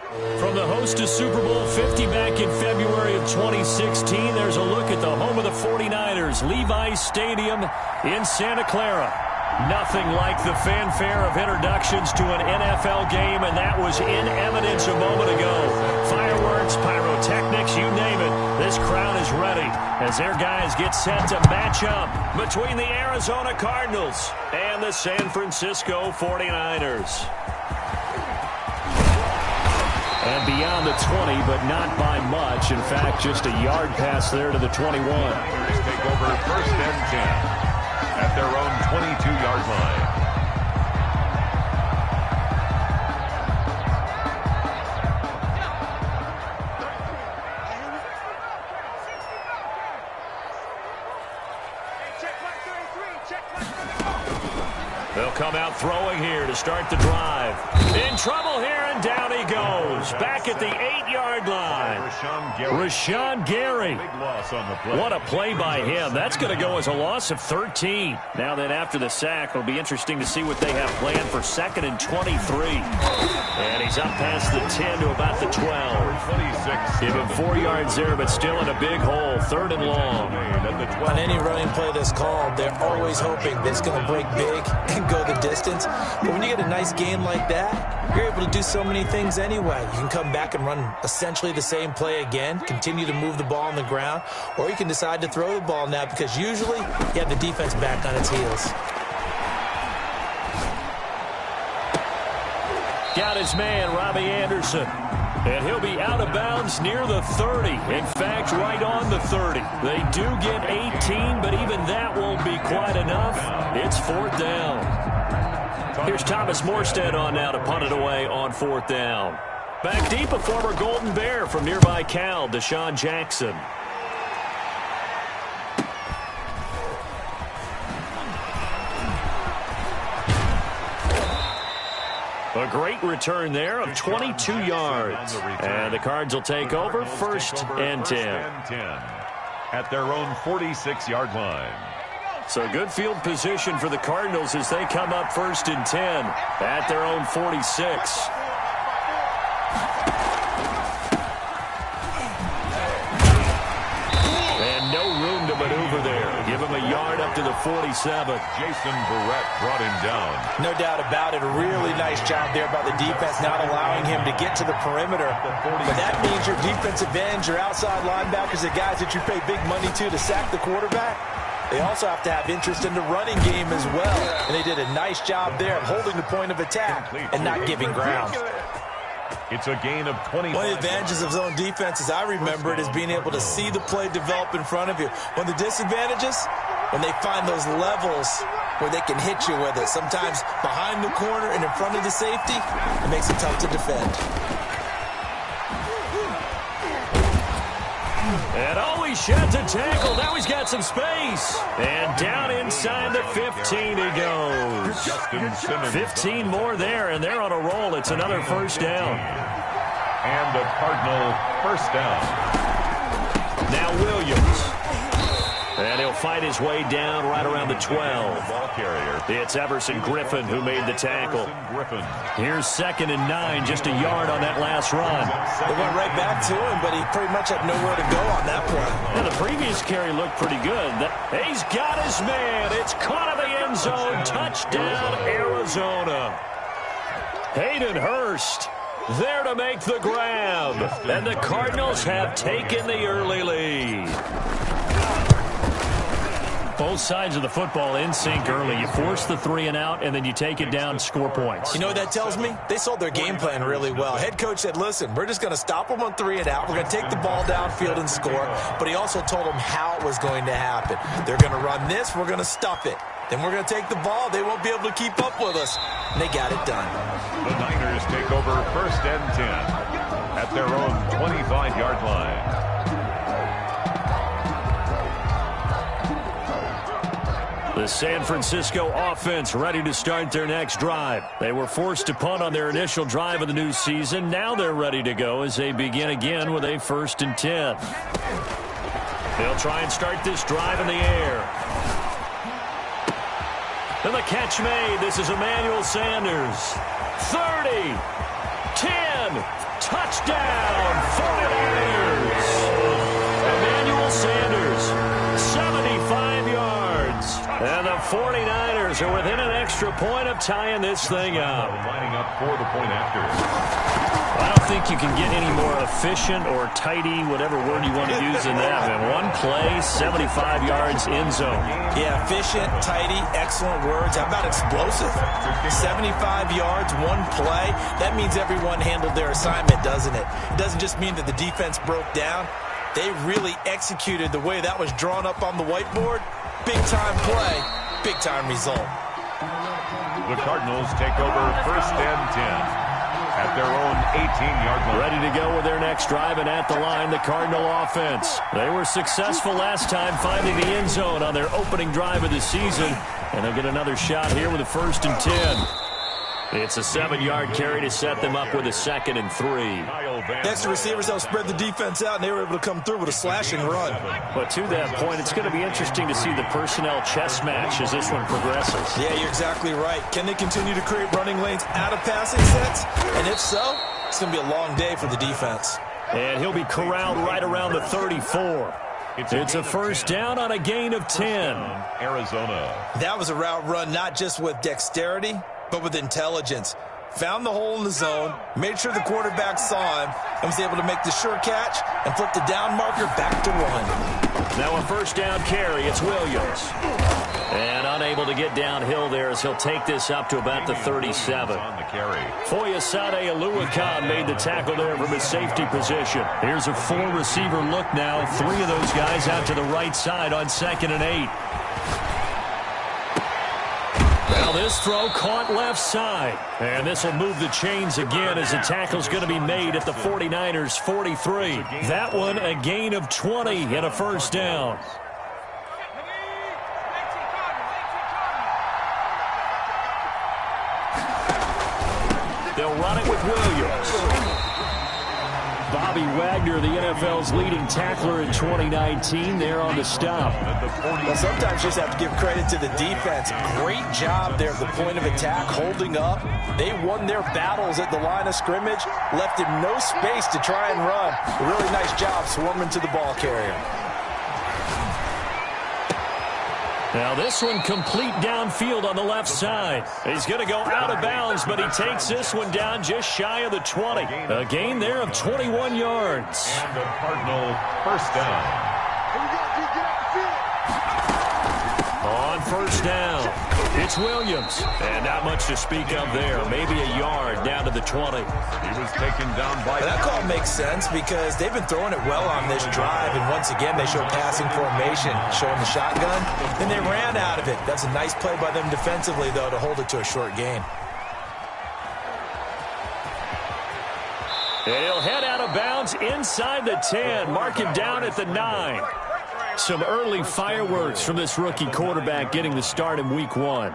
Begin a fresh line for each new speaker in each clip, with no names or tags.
From the host to Super Bowl 50 back in February of 2016, there's a look at the home of the 49ers, Levi's Stadium in Santa Clara. Nothing like the fanfare of introductions to an NFL game, and that was in evidence a moment ago. Fireworks, pyrotechnics, you name it. This crowd is ready as their guys get set to match up between the Arizona Cardinals and the San Francisco 49ers. And beyond the 20, but not by much. In fact, just a yard pass there to the 21.
Niners take over first and 10 at their own 22-yard line.
They'll come out throwing here to start the drive. In trouble here, and down he goes. Back at the 8-yard line. Rashawn Gary.
Big loss on the play.
What a play by him. That's going to go as a loss of 13. Now then, after the sack, it'll be interesting to see what they have planned for 2nd and 23. And he's up past the 10 to about the 12.
26.
Give him 4 yards there, but still in a big hole. 3rd and long.
On any running play that's called, they're always hoping that it's going to break big and go the distance. But when you get a nice game like that, you're able to do so many things anyway. You can come back and run essentially the same play again, continue to move the ball on the ground, or you can decide to throw the ball now because usually you have the defense back on its heels.
Got his man, Robbie Anderson. And he'll be out of bounds near the 30. In fact, right on the 30. They do get 18, but even that won't be quite enough. It's 4th down. Here's Thomas Morstead on now to punt it away on 4th down. Back deep, a former Golden Bear from nearby Cal, Deshaun Jackson. A great return there of 22 yards. And the Cards will take over 1st and 10.
At their own 46-yard line.
So good field position for the Cardinals as they come up 1st and 10 at their own 46. And no room to maneuver there. Give him a yard up to the 47.
Jason Barrett brought him down.
No doubt about it. A really nice job there by the defense, not allowing him to get to the perimeter. But that means your defensive ends, your outside linebackers, the guys that you pay big money to sack the quarterback, they also have to have interest in the running game as well. And they did a nice job there of holding the point of attack and not giving ground.
It's a gain of 20.
One of the advantages of zone defense, as I remember it, is being able to see the play develop in front of you. One of the disadvantages, when they find those levels where they can hit you with it, sometimes behind the corner and in front of the safety, it makes it tough to defend.
And always sheds a tackle. Now he's got some space. And down inside the 15 he goes. 15 more there, and they're on a roll. It's another 1st down.
And a Cardinal 1st down.
Now Williams. And he'll fight his way down right around the 12.
Ball carrier.
It's Everson Griffin who made the tackle. Here's 2nd and 9, just a yard on that last run.
They went right back to him, but he pretty much had nowhere to go on that play.
And the previous carry looked pretty good. He's got his man. It's caught in the end zone. Touchdown, Arizona. Hayden Hurst there to make the grab. And the Cardinals have taken the early lead. Both sides of the football in sync early. You force the 3 and out, and then you take it down, score points.
You know what that tells me? They sold their game plan really well. Head coach said, listen, we're just going to stop them on 3 and out. We're going to take the ball downfield and score. But he also told them how it was going to happen. They're going to run this. We're going to stuff it. Then we're going to take the ball. They won't be able to keep up with us. And they got it done.
The Niners take over 1st and 10 at their own 25-yard line.
The San Francisco offense ready to start their next drive. They were forced to punt on their initial drive of the new season. Now they're ready to go as they begin again with a 1st and 10. They'll try and start this drive in the air. And the catch made. This is Emmanuel Sanders. 30, 10, Touchdown, 49ers. Emmanuel Sanders, 75 yards. And the 49ers are within an extra point of tying this thing up.
Lining up for the point after.
I don't think you can get any more efficient or tidy, whatever word you want to use in that. And one play, 75 yards in zone.
Yeah, efficient, tidy, excellent words. How about explosive? 75 yards, one play. That means everyone handled their assignment, doesn't it? It doesn't just mean that the defense broke down. They really executed the way that was drawn up on the whiteboard. Big-time play, big-time result.
The Cardinals take over 1st and 10. At their own 18-yard line.
Ready to go with their next drive, and at the line, the Cardinal offense. They were successful last time finding the end zone on their opening drive of the season, and they'll get another shot here with a 1st and 10. It's a 7-yard carry to set them up with a 2nd and 3.
Next to receivers, they'll spread the defense out, and they were able to come through with a slashing run.
But to that point, it's going to be interesting to see the personnel chess match as this one progresses.
Yeah, you're exactly right. Can they continue to create running lanes out of passing sets? And if so, it's going to be a long day for the defense.
And he'll be corralled right around the 34. It's a 1st down on a gain of 10.
Arizona.
That was a route run not just with dexterity, but with intelligence. Found the hole in the zone, made sure the quarterback saw him, and was able to make the sure catch and flip the down marker back to run.
Now a 1st down carry. It's Williams. And unable to get downhill there as he'll take this up to about the 37. Foyesade Oluwakan made the tackle there from his safety position. Here's a 4-receiver look now. 3 of those guys out to the right side on 2nd and 8. Now this throw caught left side. And this will move the chains again as the tackle's going to be made at the 49ers 43. That one a gain of 20 and a 1st down. They'll run it with Williams. Bobby Wagner, the NFL's leading tackler in 2019, there on the stop.
Well, sometimes you just have to give credit to the defense. Great job there at the point of attack, holding up. They won their battles at the line of scrimmage, left him no space to try and run. A really nice job swarming to the ball carrier.
Now this one complete downfield on the left side. He's going to go out of bounds, but he takes this one down just shy of the 20. A gain there of 21 yards.
And the Cardinal 1st down.
On 1st down, it's Williams. And not much to speak of there. Maybe a yard down to the 20.
He was taken down by...
That call makes sense because they've been throwing it well on this drive. And once again, they show passing formation, showing the shotgun. Then they ran out of it. That's a nice play by them defensively, though, to hold it to a short gain.
And he'll head out of bounds inside the 10. Mark him down at the 9. Some early fireworks from this rookie quarterback getting the start in week 1.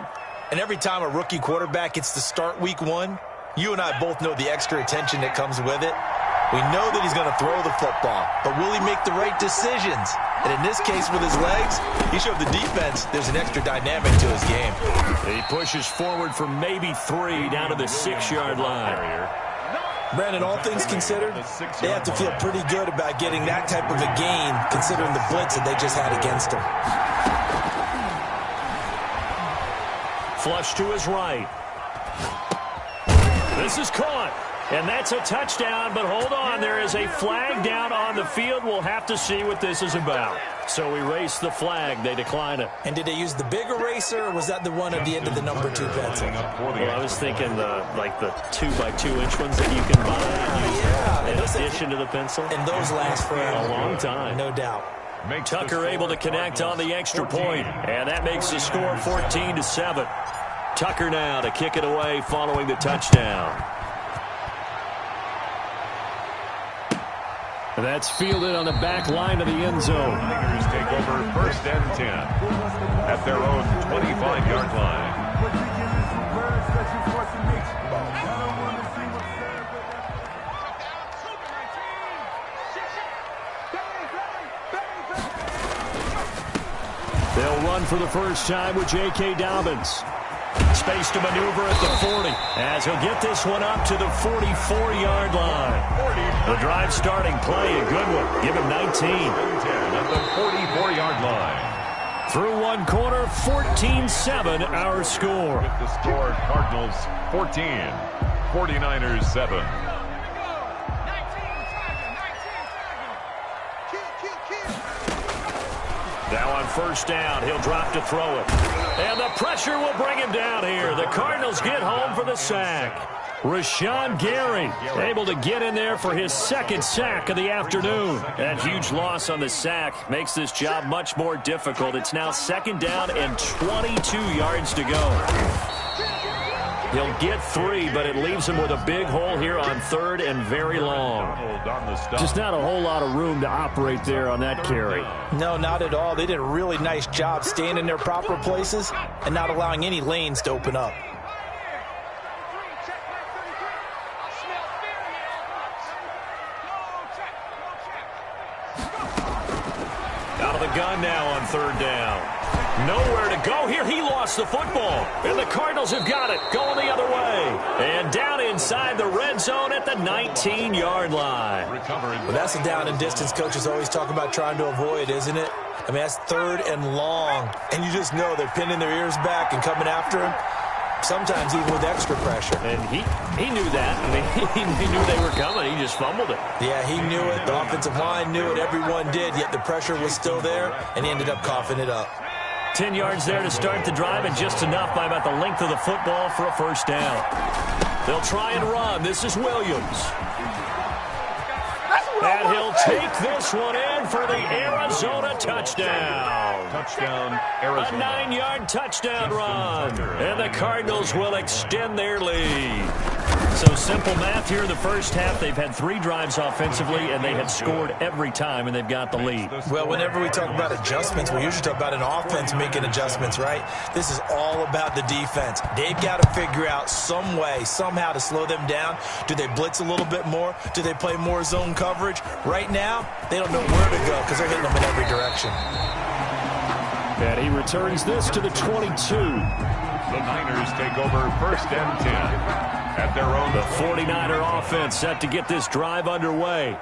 And every time a rookie quarterback gets to start week 1, you and I both know the extra attention that comes with it. We know that he's going to throw the football, but will he make the right decisions? And in this case with his legs, he showed the defense there's an extra dynamic to his game.
He pushes forward for maybe 3 down to the 6-yard line.
Brandon, all things considered, they have to feel pretty good about getting that type of a gain considering the blitz that they just had against them.
Flush to his right. This is caught. And that's a touchdown, but hold on. There is a flag down on the field. We'll have to see what this is about. So erase the flag. They decline it.
And did they use the big eraser, or was that the one at the end of the number 2 pencil?
Well, I was thinking the 2x2-inch ones that you can buy in addition to the pencil.
And those last for
a long time.
No doubt.
Tucker able to connect on the extra point, and that makes the score 14-7. Tucker now to kick it away following the touchdown. That's fielded on the back line of the end zone.
Tigers take over 1st and 10 at their own 25-yard line.
They'll run for the first time with J.K. Dobbins. Space to maneuver at the 40 as he'll get this one up to the 44-yard line. The drive starting play, a good one. Give him 19.
10 at the 44-yard line.
Through one quarter, 14-7 our score.
With the score, Cardinals 14, 49ers 7.
Now on first down, he'll drop to throw it. And the pressure will bring him down here. The Cardinals get home for the sack. Rashawn Gary able to get in there for his second sack of the afternoon. That huge loss on the sack makes this job much more difficult. It's now second down and 22 yards to go. He'll get 3, but it leaves him with a big hole here on third and very long. Just not a whole lot of room to operate there on that carry.
No, not at all. They did a really nice job staying in their proper places and not allowing any lanes to open up.
Out of the gun now on third down. Nowhere to go here. He lost the football. And the Cardinals have got it. Going the other way. And down inside the red zone at the 19-yard line.
Well, that's a down and distance coaches always talk about trying to avoid, isn't it? I mean, that's third and long. And you just know they're pinning their ears back and coming after him. Sometimes even with extra pressure.
And he knew that. I mean, he knew they were coming. He just fumbled it.
Yeah, he knew it. The offensive line knew it. Everyone did. Yet the pressure was still there, and he ended up coughing it up.
10 yards there to start the drive, and just enough by about the length of the football for a first down. They'll try and run. This is Williams. And he'll take this one in for the Arizona touchdown.
Touchdown, Arizona.
A 9-yard touchdown run. And the Cardinals will extend their lead. So simple math here in the first half. They've had 3 drives offensively, and they have scored every time, and they've got the lead.
Well, whenever we talk about adjustments, we usually talk about an offense making adjustments, right? This is all about the defense. They've got to figure out some way, somehow to slow them down. Do they blitz a little bit more? Do they play more zone coverage? Right now, they don't know where to go because they're hitting them in every direction.
And he returns this to the 22.
The Niners take over first and 10. At their own.
The 49er offense set to get this drive underway.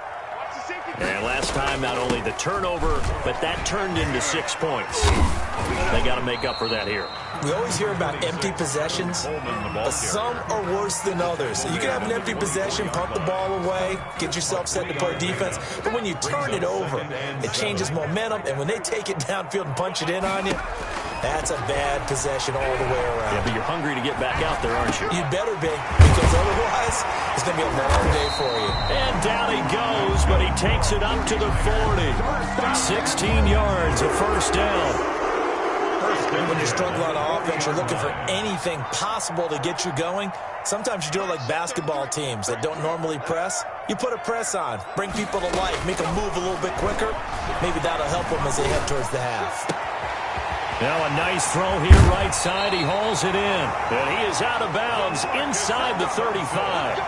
And last time, not only the turnover, but that turned into 6 points. They got to make up for that here.
We always hear about empty possessions, but some are worse than others. You can have an empty possession, punt the ball away, get yourself set to play defense, but when you turn it over, it changes momentum, and when they take it downfield and punch it in on you, that's a bad possession all the way around.
Yeah, but you're hungry to get back out there, aren't you?
You better be, because otherwise, it's going to be a long day for you.
And down he goes, but he takes it up to the 40. 16 yards, a first down.
When you're struggling on offense, you're looking for anything possible to get you going. Sometimes you do it like basketball teams that don't normally press. You put a press on, bring people to life, make them move a little bit quicker. Maybe that'll help them as they head towards the half.
Now a nice throw here right side. He hauls it in. And he is out of bounds inside the 35.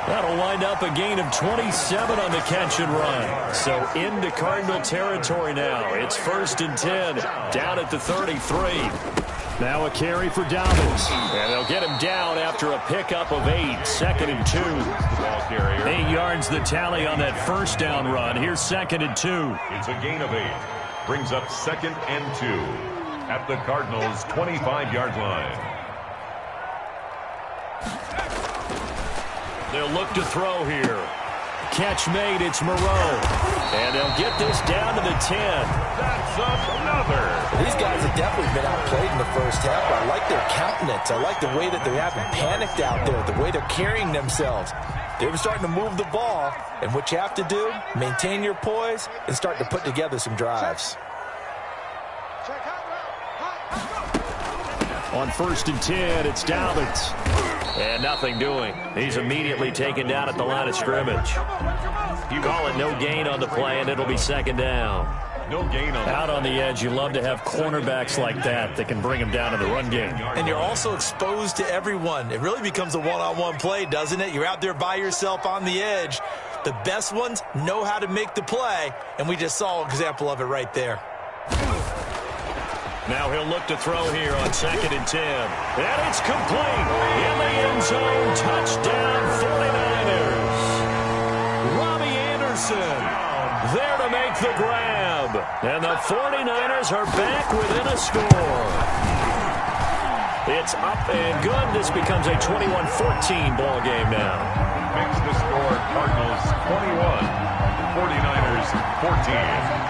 That'll wind up a gain of 27 on the catch and run. So into Cardinal territory now. It's first and 10 down at the 33. Now a carry for Dobbins. And they'll get him down after a pickup of 8. Second and 2.
Ball carrier.
8 yards the tally on that first down run. Here's second and 2.
It's a gain of 8. Brings up second and 2. At the Cardinals' 25-yard line.
They'll look to throw here. Catch made, it's Moreau. And they'll get this down to the 10.
That's another.
These guys have definitely been outplayed in the first half. I like their countenance. I like the way that they haven't panicked out there, the way they're carrying themselves. They're starting to move the ball. And what you have to do, maintain your poise and start to put together some drives.
On first and 10, it's Dobbins. And nothing doing. He's immediately taken down at the line of scrimmage. You call it no gain on the play, and it'll be second down.
No gain on
out on the edge. You love to have cornerbacks like that can bring them down in the run game.
And you're also exposed to everyone. It really becomes a one-on-one play, doesn't it? You're out there by yourself on the edge. The best ones know how to make the play, and we just saw an example of it right there.
Now he'll look to throw here on 2nd and 10. And it's complete. In the end zone. Touchdown 49ers. Robbie Anderson there to make the grab. And the 49ers are back within a score. It's up and good. This becomes a 21-14 ball game now.
Makes the score Cardinals 21, 49ers 14.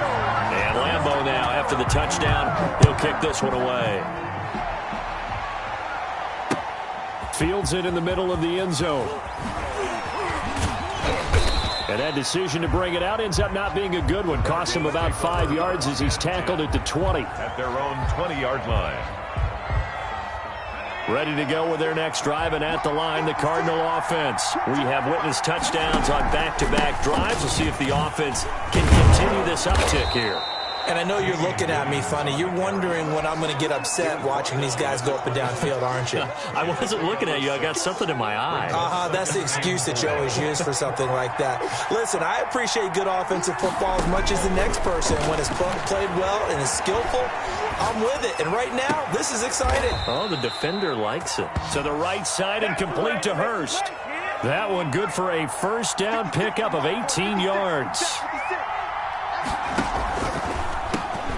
And Lambeau now, after the touchdown, he'll kick this one away. Fields it in the middle of the end zone. And that decision to bring it out ends up not being a good one. Costs him about 5 yards as he's tackled at the 20.
At their own 20-yard line.
Ready to go with their next drive, and at the line, the Cardinal offense. We have witnessed touchdowns on back-to-back drives. We'll see if the offense can continue this uptick here.
And I know you're looking at me funny. You're wondering when I'm going to get upset watching these guys go up and down field, aren't you?
I wasn't looking at you. I got something in my eye.
That's the excuse that you always use for something like that. Listen, I appreciate good offensive football as much as the next person. When it's played well and is skillful, I'm with it. And right now, this is exciting.
Oh, the defender likes it. To the right side and complete to Hurst. That one good for a first down pickup of 18 yards.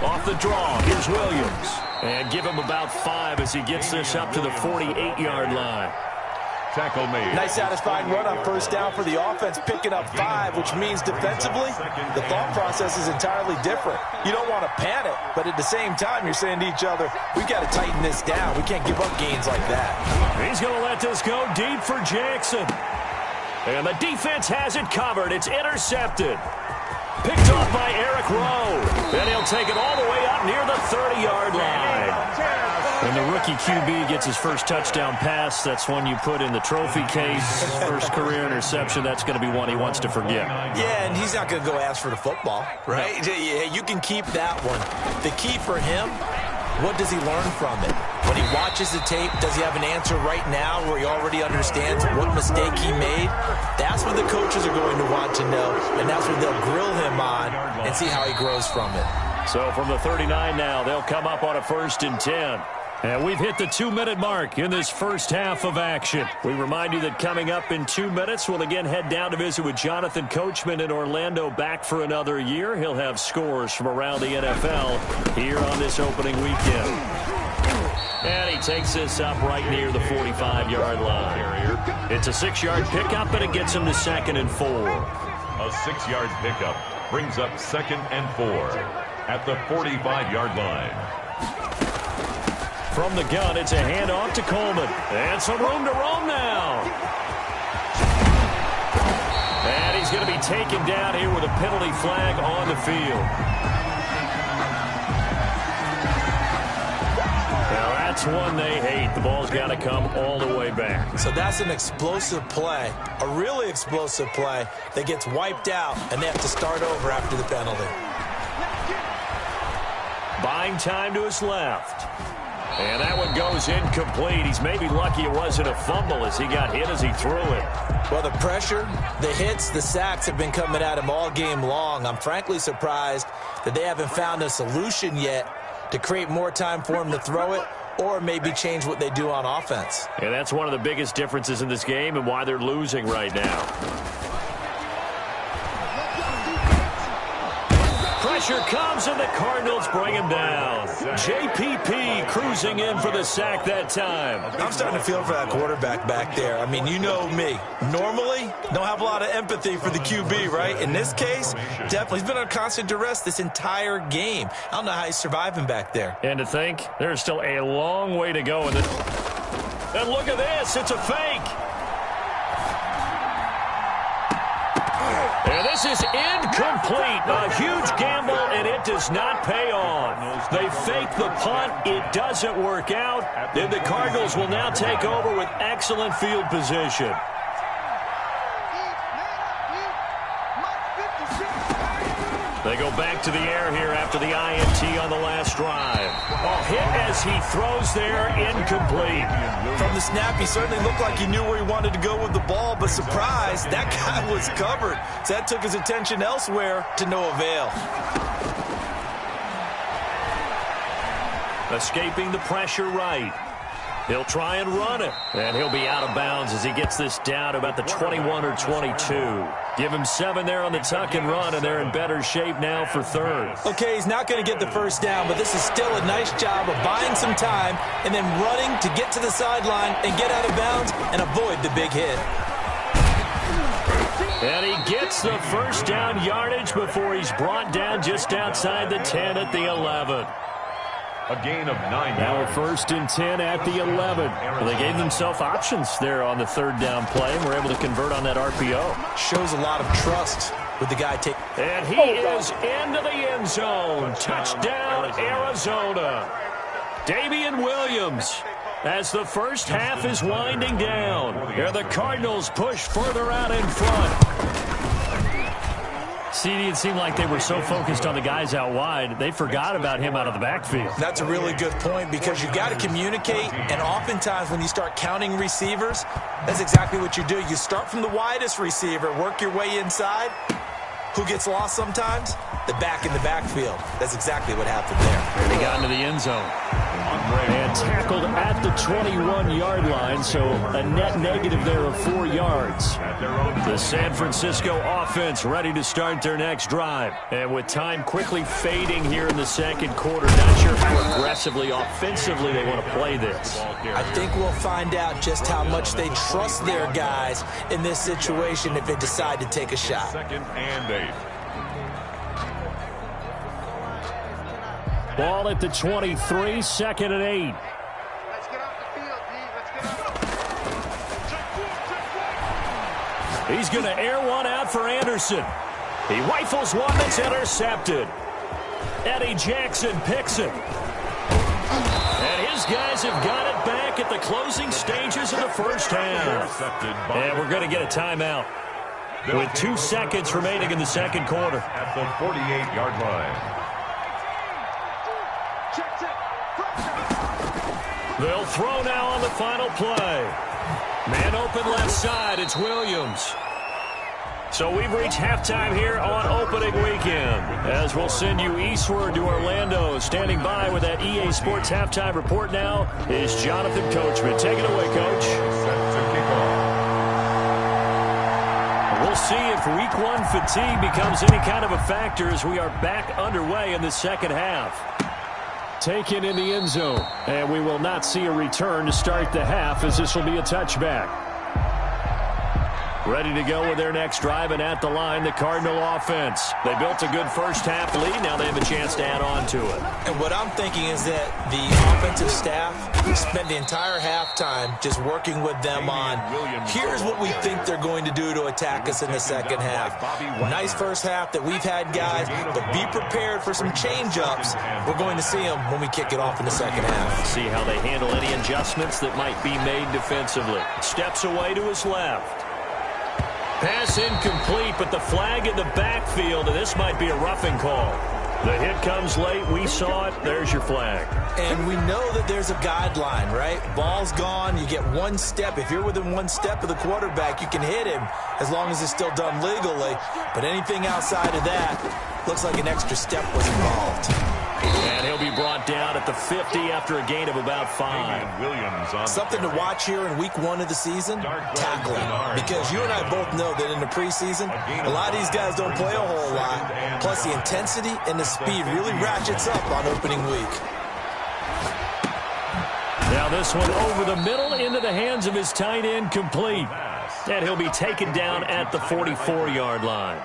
Off the draw, here's Williams. And give him about 5 as he gets this up to the 48-yard line.
Tackle made.
Nice satisfying run on first down for the offense, picking up 5, which means defensively, the thought process is entirely different. You don't want to panic, but at the same time, you're saying to each other, we've got to tighten this down. We can't give up gains like that.
He's going to let this go deep for Jackson. And the defense has it covered. It's intercepted. Picked off by Eric Rowe. And he'll take it all the way up near the 30-yard line. When the rookie QB gets his first touchdown pass, that's one you put in the trophy case. First career interception, that's going to be one he wants to forget.
Yeah, and he's not going to go ask for the football, right? Yeah, you can keep that one. The key for him, what does he learn from it? When he watches the tape, does he have an answer right now where he already understands what mistake he made? That's what the coaches are going to want to know, and that's what they'll grill him on and see how he grows from it.
So from the 39 now, they'll come up on a 1st and 10. And we've hit the 2-minute mark in this first half of action. We remind you that coming up in 2 minutes, we'll again head down to visit with Jonathan Coachman in Orlando, back for another year. He'll have scores from around the NFL here on this opening weekend. And he takes this up right near the 45-yard line. It's a 6-yard pickup, and it gets him to 2nd and 4.
A 6-yard pickup brings up 2nd and 4 at the 45-yard line.
From the gun, it's a handoff to Coleman. And some room to roam now. And he's going to be taken down here with a penalty flag on the field. Now that's one they hate. The ball's got to come all the way back.
So that's an explosive play, a really explosive play that gets wiped out, and they have to start over after the penalty.
Buying time to his left. And that one goes incomplete. He's maybe lucky it wasn't a fumble as he got hit as he threw it.
Well, the pressure, the hits, the sacks have been coming at him all game long. I'm frankly surprised that they haven't found a solution yet to create more time for him to throw it or maybe change what they do on offense.
And that's one of the biggest differences in this game and why they're losing right now. Pressure comes, and the Cardinals bring him down. JPP cruising in for the sack that time.
I'm starting to feel for that quarterback back there. I mean, you know me. Normally, don't have a lot of empathy for the QB, right? In this case, definitely. He's been under constant duress this entire game. I don't know how he's surviving back there.
And to think, there's still a long way to go in this. And look at this. It's a fake. And this is incomplete. A huge gamble, and it does not pay off. They fake the punt. It doesn't work out. Then the Cardinals will now take over with excellent field position. They go back to the air here after the INT on the last drive. A hit as he throws there, incomplete.
From the snap, he certainly looked like he knew where he wanted to go with the ball, but surprise, that guy was covered. So that took his attention elsewhere to no avail.
Escaping the pressure right. He'll try and run it. And he'll be out of bounds as he gets this down to about the 21 or 22. Give him 7 there on the tuck and run, and they're in better shape now for third.
Okay, he's not going to get the first down, but this is still a nice job of buying some time and then running to get to the sideline and get out of bounds and avoid the big hit.
And he gets the first down yardage before he's brought down just outside the 10 at the 11.
A gain of 9
Now a
yards.
1st and 10 at the 11. Well, they gave themselves options there on the third down play, and were able to convert on that RPO.
Shows a lot of trust with the guy taking.
And he is into the end zone. Touchdown, Arizona. Damian Williams, as the first half is winding down. Here the Cardinals push further out in front. CD, it seemed like they were so focused on the guys out wide, they forgot about him out of the backfield.
That's a really good point because you got to communicate, and oftentimes when you start counting receivers, that's exactly what you do. You start from the widest receiver, work your way inside. Who gets lost sometimes? The back in the backfield. That's exactly what happened there.
And he got into the end zone. And tackled at the 21-yard line, so a net negative there of 4 yards. The San Francisco offense ready to start their next drive. And with time quickly fading here in the second quarter, not sure how aggressively, offensively they want to play this.
I think we'll find out just how much they trust their guys in this situation if they decide to take a shot.
2nd and 8.
Ball at the 23, 2nd and 8.
Let's get off the field, D. Let's get off.
He's going to air one out for Anderson. He rifles one that's intercepted. Eddie Jackson picks it. And his guys have got it back at the closing stages of the first half. And we're going to get a timeout with 2 seconds remaining in the second quarter.
At the 48-yard line.
They'll throw now on the final play. Man open left side, it's Williams. So we've reached halftime here on opening weekend, as we'll send you eastward to Orlando. Standing by with that EA Sports halftime report now is Jonathan Coachman. Take it away, Coach.
Set to kick off.
We'll see if week 1 fatigue becomes any kind of a factor as we are back underway in the second half. Taken in the end zone, and we will not see a return to start the half, as this will be a touchback. Ready to go with their next drive, and at the line, the Cardinal offense. They built a good first half lead. Now they have a chance to add on to it.
And what I'm thinking is that the offensive staff spent the entire halftime just working with them on, here's what we think they're going to do to attack us in the second half. Nice first half that we've had, guys, but be prepared for some change-ups. We're going to see them when we kick it off in the second half.
See how they handle any adjustments that might be made defensively. Steps away to his left. Pass incomplete, but the flag in the backfield, and this might be a roughing call. The hit comes late. We saw it. There's your flag.
And we know that there's a guideline, right? Ball's gone. You get 1 step. If you're within 1 step of the quarterback, you can hit him as long as it's still done legally. But anything outside of that, looks like an extra step was involved.
And he'll be brought down at the 50 after a gain of about 5.
Williams on
Something to watch here in week 1 of the season, tackling. Because you and I both know that in the preseason, a lot of these guys don't play a whole lot. Plus the intensity and the speed really ratchets up on opening week.
Now this one over the middle into the hands of his tight end, complete. And he'll be taken down at the 44-yard line.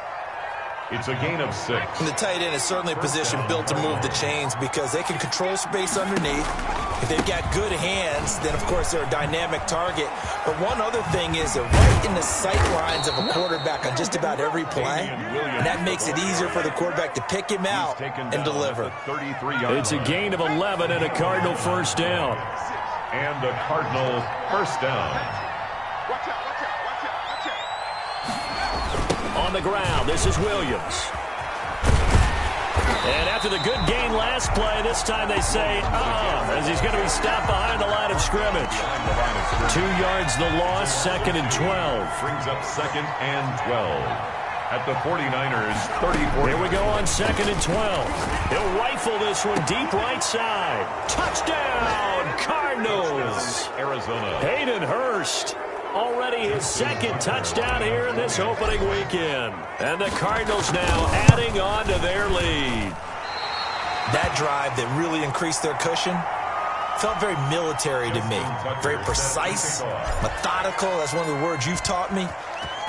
It's a gain of 6.
And the tight end is certainly a position built to move the chains because they can control space underneath. If they've got good hands, then, of course, they're a dynamic target. But one other thing is they're right in the sight lines of a quarterback on just about every play. And that makes it easier for the quarterback to pick him out and deliver.
It's a gain of 11 and a Cardinal first down.
And the Cardinal first down.
Watch out, watch out, watch out, watch out.
On the ground, this is Williams. And after the good gain last play, this time they say, as he's going to be stopped behind the line of scrimmage. 2 yards the loss, 2nd and 12.
Brings up 2nd and 12. at the 49ers 34.
Here we go on 2nd and 12. He'll rifle this one deep right side. Touchdown, Cardinals.
Arizona.
Hayden Hurst. Already his 2nd touchdown here in this opening weekend. And the Cardinals now adding on to their lead.
That drive that really increased their cushion felt very military to me. Very precise, methodical. That's one of the words you've taught me.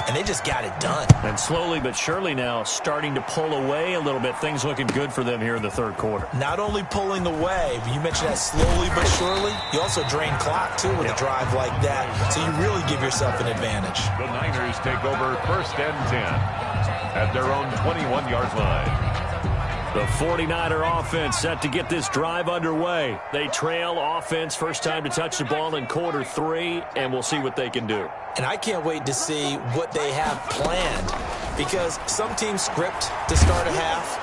And they just got it done.
And slowly but surely now starting to pull away a little bit. Things looking good for them here in the 3rd quarter.
Not only pulling away, but you mentioned that slowly but surely. You also drain clock, too, with a drive like that. So you really give yourself an advantage.
The Niners take over 1st and 10 at their own 21-yard line.
The 49er offense set to get this drive underway. They trail offense, first time to touch the ball in quarter 3, and we'll see what they can do.
And I can't wait to see what they have planned, because some teams script to start a half,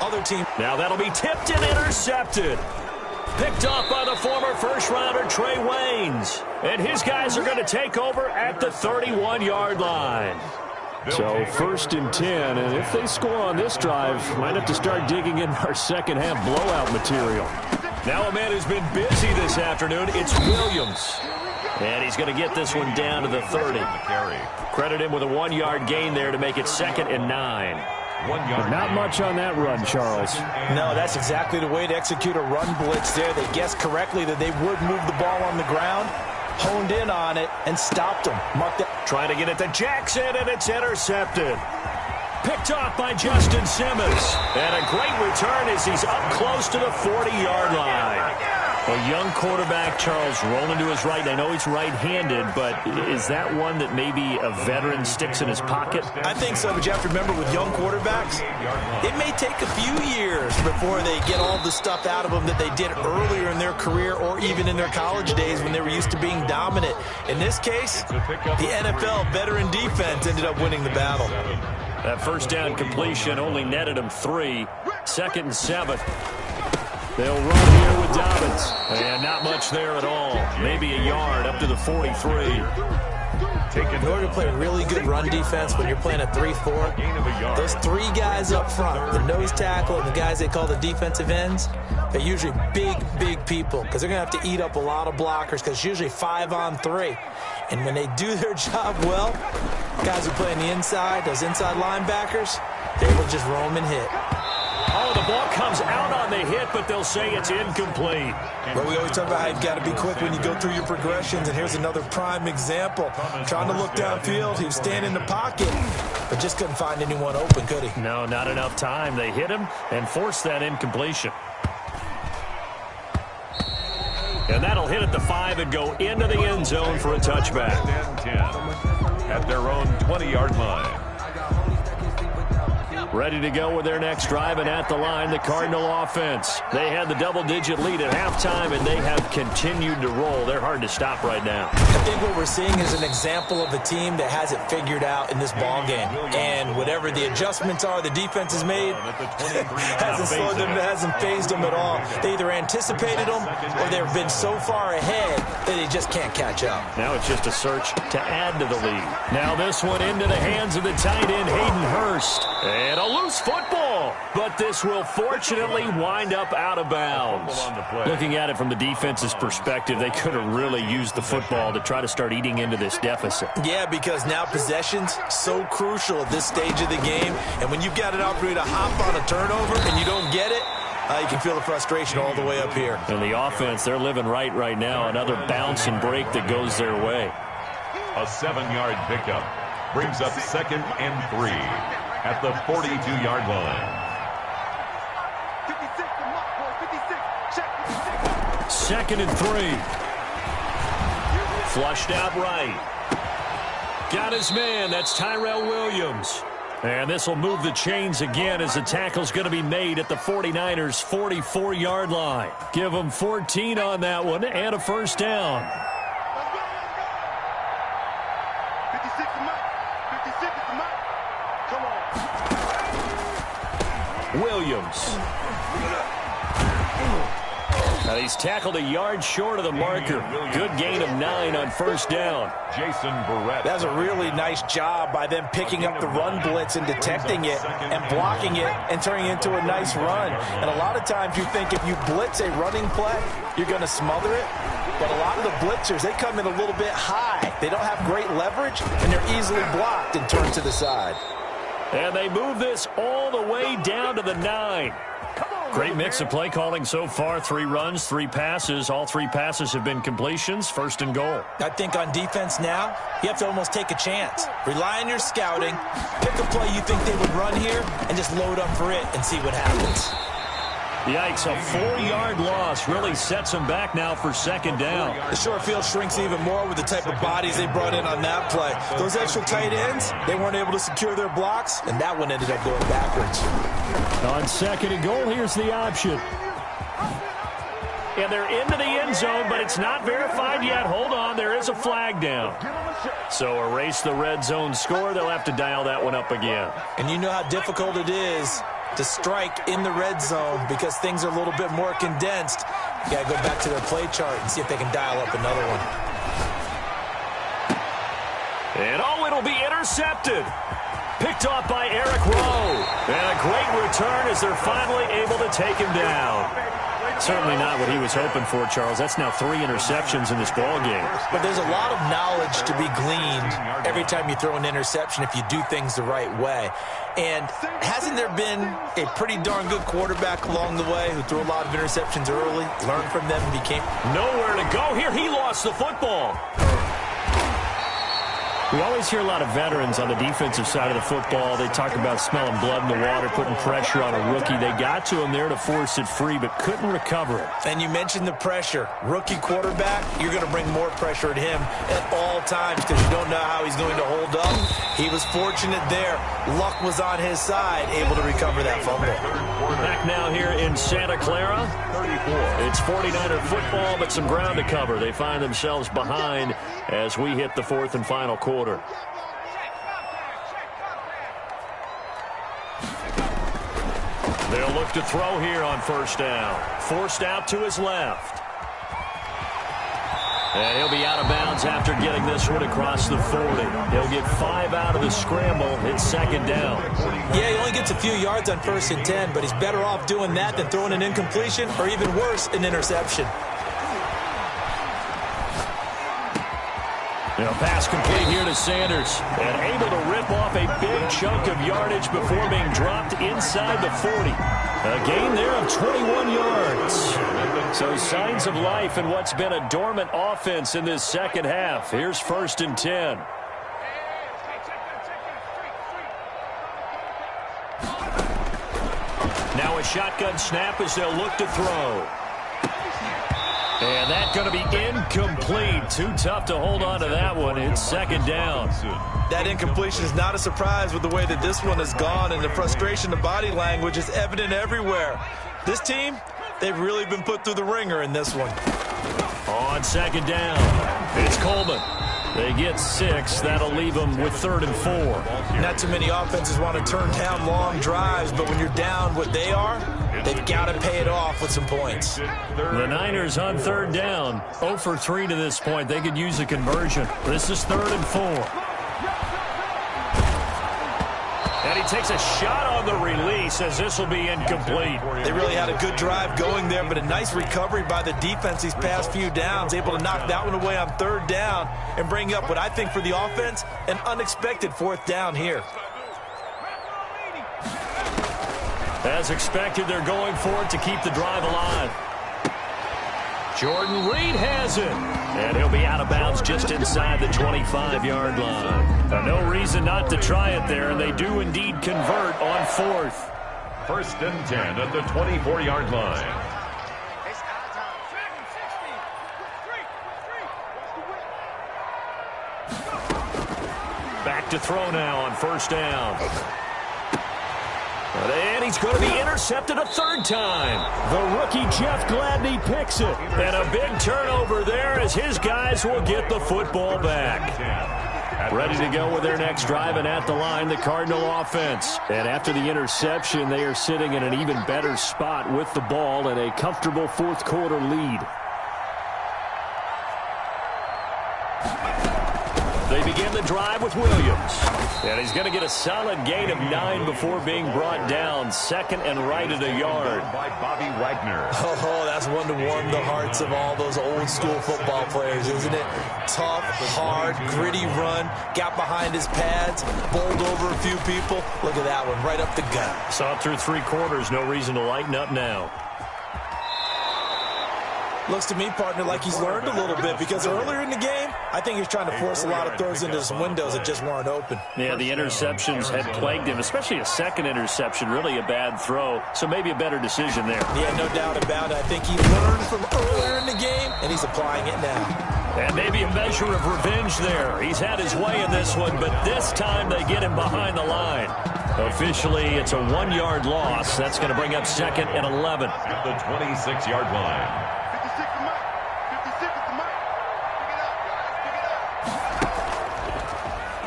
other teams...
Now that'll be tipped and intercepted. Picked off by the former first-rounder Trey Waynes. And his guys are going to take over at the 31-yard line. So 1st and 10, and if they score on this drive, might have to start digging in our second-half blowout material. Now a man who's been busy this afternoon, it's Williams. And he's going to get this one down to the 30. Credit him with a 1-yard gain there to make it 2nd and 9. Not much on that run, Charles.
No, that's exactly the way to execute a run blitz there. They guessed correctly that they would move the ball on the ground, honed in on it, and stopped them. Marked it.
Trying to get it to Jackson, and it's intercepted. Picked off by Justin Simmons. And a great return as he's up close to the 40-yard line. A young quarterback, Charles, rolling to his right. I know he's right-handed, but is that one that maybe a veteran sticks in his pocket?
I think so, but you have to remember with young quarterbacks, it may take a few years before they get all the stuff out of them that they did earlier in their career or even in their college days when they were used to being dominant. In this case, the NFL veteran defense ended up winning the battle.
That first down completion only netted him 3. 2nd and 7. They'll run here with Dobbins. And not much there at all. Maybe a yard up to the 43.
In order to play really good run defense when you're playing a 3-4, those 3 guys up front, the nose tackle and the guys they call the defensive ends, they're usually big people because they're going to have to eat up a lot of blockers because it's usually 5 on 3. And when they do their job well, guys who play on the inside, those inside linebackers, they will just roam and hit.
Oh, the ball comes out on the hit, but they'll say it's incomplete.
Well, we always talk about how you've got to be quick when you go through your progressions, and here's another prime example. Trying to look downfield, he was standing in the pocket, but just couldn't find anyone open, could he?
No, not enough time. They hit him and forced that incompletion. And that'll hit at the 5 and go into the end zone for a touchback.
10 at their own 20-yard line.
Ready to go with their next drive, and at the line, the Cardinal offense. They had the double-digit lead at halftime, and they have continued to roll. They're hard to stop right now.
I think what we're seeing is an example of a team that has it figured out in this ball game. And whatever the adjustments are the defense has made, hasn't slowed them, hasn't phased them at all. They either anticipated them or they've been so far ahead that they just can't catch up.
Now it's just a search to add to the lead. Now this one into the hands of the tight end, Hayden Hurst. And a loose football, but this will fortunately wind up out of bounds. Looking at it from the defense's perspective, they could have really used the football to try to start eating into this deficit.
Yeah, because now possession's so crucial at this stage of the game, and when you've got an opportunity to hop on a turnover and you don't get it, you can feel the frustration all the way up here.
And the offense, they're living right now. Another bounce and break that goes their way.
A 7-yard pickup brings up 2nd and 3. At the 42-yard line.
2nd and 3. Flushed out right. Got his man. That's Tyrell Williams. And this will move the chains again as the tackle's going to be made at the 49ers' 44-yard line. Give them 14 on that one and a first down.
56 is mine. 56 is mine. Come on.
Williams. Now he's tackled a yard short of the marker. Good gain of 9 on first down.
Jason Barrett.
That's a really nice job by them picking up the run blitz and detecting it and blocking it and turning it into a nice run. And a lot of times you think if you blitz a running play, you're going to smother it. But a lot of the blitzers, they come in a little bit high. They don't have great leverage, and they're easily blocked and turned to the side.
And they move this all the way down to the 9. Great mix of play calling so far. 3 runs, 3 passes. All 3 passes have been completions. First and goal.
I think on defense now, you have to almost take a chance. Rely on your scouting. Pick a play you think they would run here and just load up for it and see what happens.
Yikes, a 4-yard loss really sets them back now for second down.
The short field shrinks even more with the type of bodies they brought in on that play. Those extra tight ends, they weren't able to secure their blocks, and that one ended up going backwards.
On second and goal, here's the option. And they're into the end zone, but it's not verified yet. Hold on, there is a flag down. So erase the red zone score. They'll have to dial that one up again.
And you know how difficult it is to strike in the red zone because things are a little bit more condensed. You got to go back to their play chart and see if they can dial up another one.
And oh, it'll be intercepted. Picked off by Eric Rowe. And a great return as they're finally able to take him down. Certainly not what he was hoping for, Charles. That's now 3 interceptions in this ball game.
But there's a lot of knowledge to be gleaned every time you throw an interception if you do things the right way. And hasn't there been a pretty darn good quarterback along the way who threw a lot of interceptions early, learned from them, and became...
Nowhere to go here. He lost the football. We always hear a lot of veterans on the defensive side of the football. They talk about smelling blood in the water, putting pressure on a rookie. They got to him there to force it free, but couldn't recover it.
And you mentioned the pressure. Rookie quarterback, you're going to bring more pressure at him at all times because you don't know how he's going to hold up. He was fortunate there. Luck was on his side, able to recover that fumble.
Back now here in Santa Clara. 34. It's 49er football, but some ground to cover. They find themselves behind as we hit the 4th and final quarter. They'll look to throw here on first down. Forced out to his left. And he'll be out of bounds after getting this one across the 40. He'll get 5 out of the scramble. It's second down.
Yeah, he only gets a few yards on 1st and 10, but he's better off doing that than throwing an incompletion or even worse, an interception.
Pass complete here to Sanders. And able to rip off a big chunk of yardage before being dropped inside the 40. A gain there of 21 yards. So signs of life in what's been a dormant offense in this second half. Here's 1st and 10. Now a shotgun snap as they'll look to throw. And that's going to be incomplete. Too tough to hold on to that one. It's second down.
That incompletion is not a surprise with the way that this one has gone, and the frustration, the body language is evident everywhere. This team, they've really been put through the ringer in this one.
On second down, it's Coleman. They get 6. That'll leave them with 3rd and 4.
Not too many offenses want to turn down long drives, but when you're down what they are, they've got to pay it off with some points.
The Niners on 3rd down. 0 for 3 to this point. They could use a conversion. This is 3rd and 4. And he takes a shot on the release as this will be incomplete.
They really had a good drive going there, but a nice recovery by the defense these past few downs, able to knock that one away on 3rd down and bring up what I think for the offense, an unexpected 4th down here.
As expected, they're going for it to keep the drive alive. Jordan Reed has it. And he'll be out of bounds just inside the 25-yard line. No reason not to try it there, and they do indeed convert on 4th.
1st and 10 at the 24-yard line.
Back to throw now on 1st down. And he's going to be intercepted a 3rd time. The rookie Jeff Gladney picks it. And a big turnover there as his guys will get the football back. Ready to go with their next drive, and at the line, the Cardinal offense. And after the interception, they are sitting in an even better spot with the ball and a comfortable fourth quarter lead. They begin the drive with Williams. And he's going to get a solid gain of 9 before being brought down. Second and right at a yard.
By Bobby Wagner.
Oh, that's one to warm the hearts of all those old-school football players, isn't it? Tough, hard, gritty run. Got behind his pads, bowled over a few people. Look at that one, right up the gut.
Saw it through 3 quarters. No reason to lighten up now.
Looks to me, partner, like he's learned a little bit, because earlier in the game, I think he was trying to force a lot of throws into some windows that just weren't open.
Yeah, the interceptions had plagued him, especially a second interception, really a bad throw, so maybe a better decision there.
Yeah, no doubt about it. I think he learned from earlier in the game, and he's applying it now.
And maybe a measure of revenge there. He's had his way in this one, but this time they get him behind the line. Officially, it's a 1-yard loss. That's going to bring up 2nd and 11.
At the 26-yard line.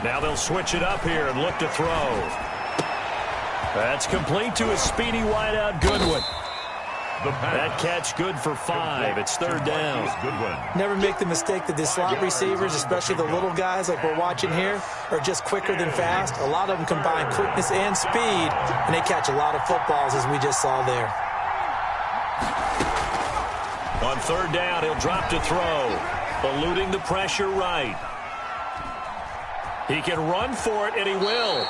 Now they'll switch it up here and look to throw. That's complete to a speedy wideout Goodwin. That catch good for 5. It's 3rd down.
Never make the mistake that the slot receivers, especially the little guys like we're watching here, are just quicker than fast. A lot of them combine quickness and speed, and they catch a lot of footballs, as we just saw there.
On 3rd down, he'll drop to throw. Eluding the pressure right. He can run for it, and he will.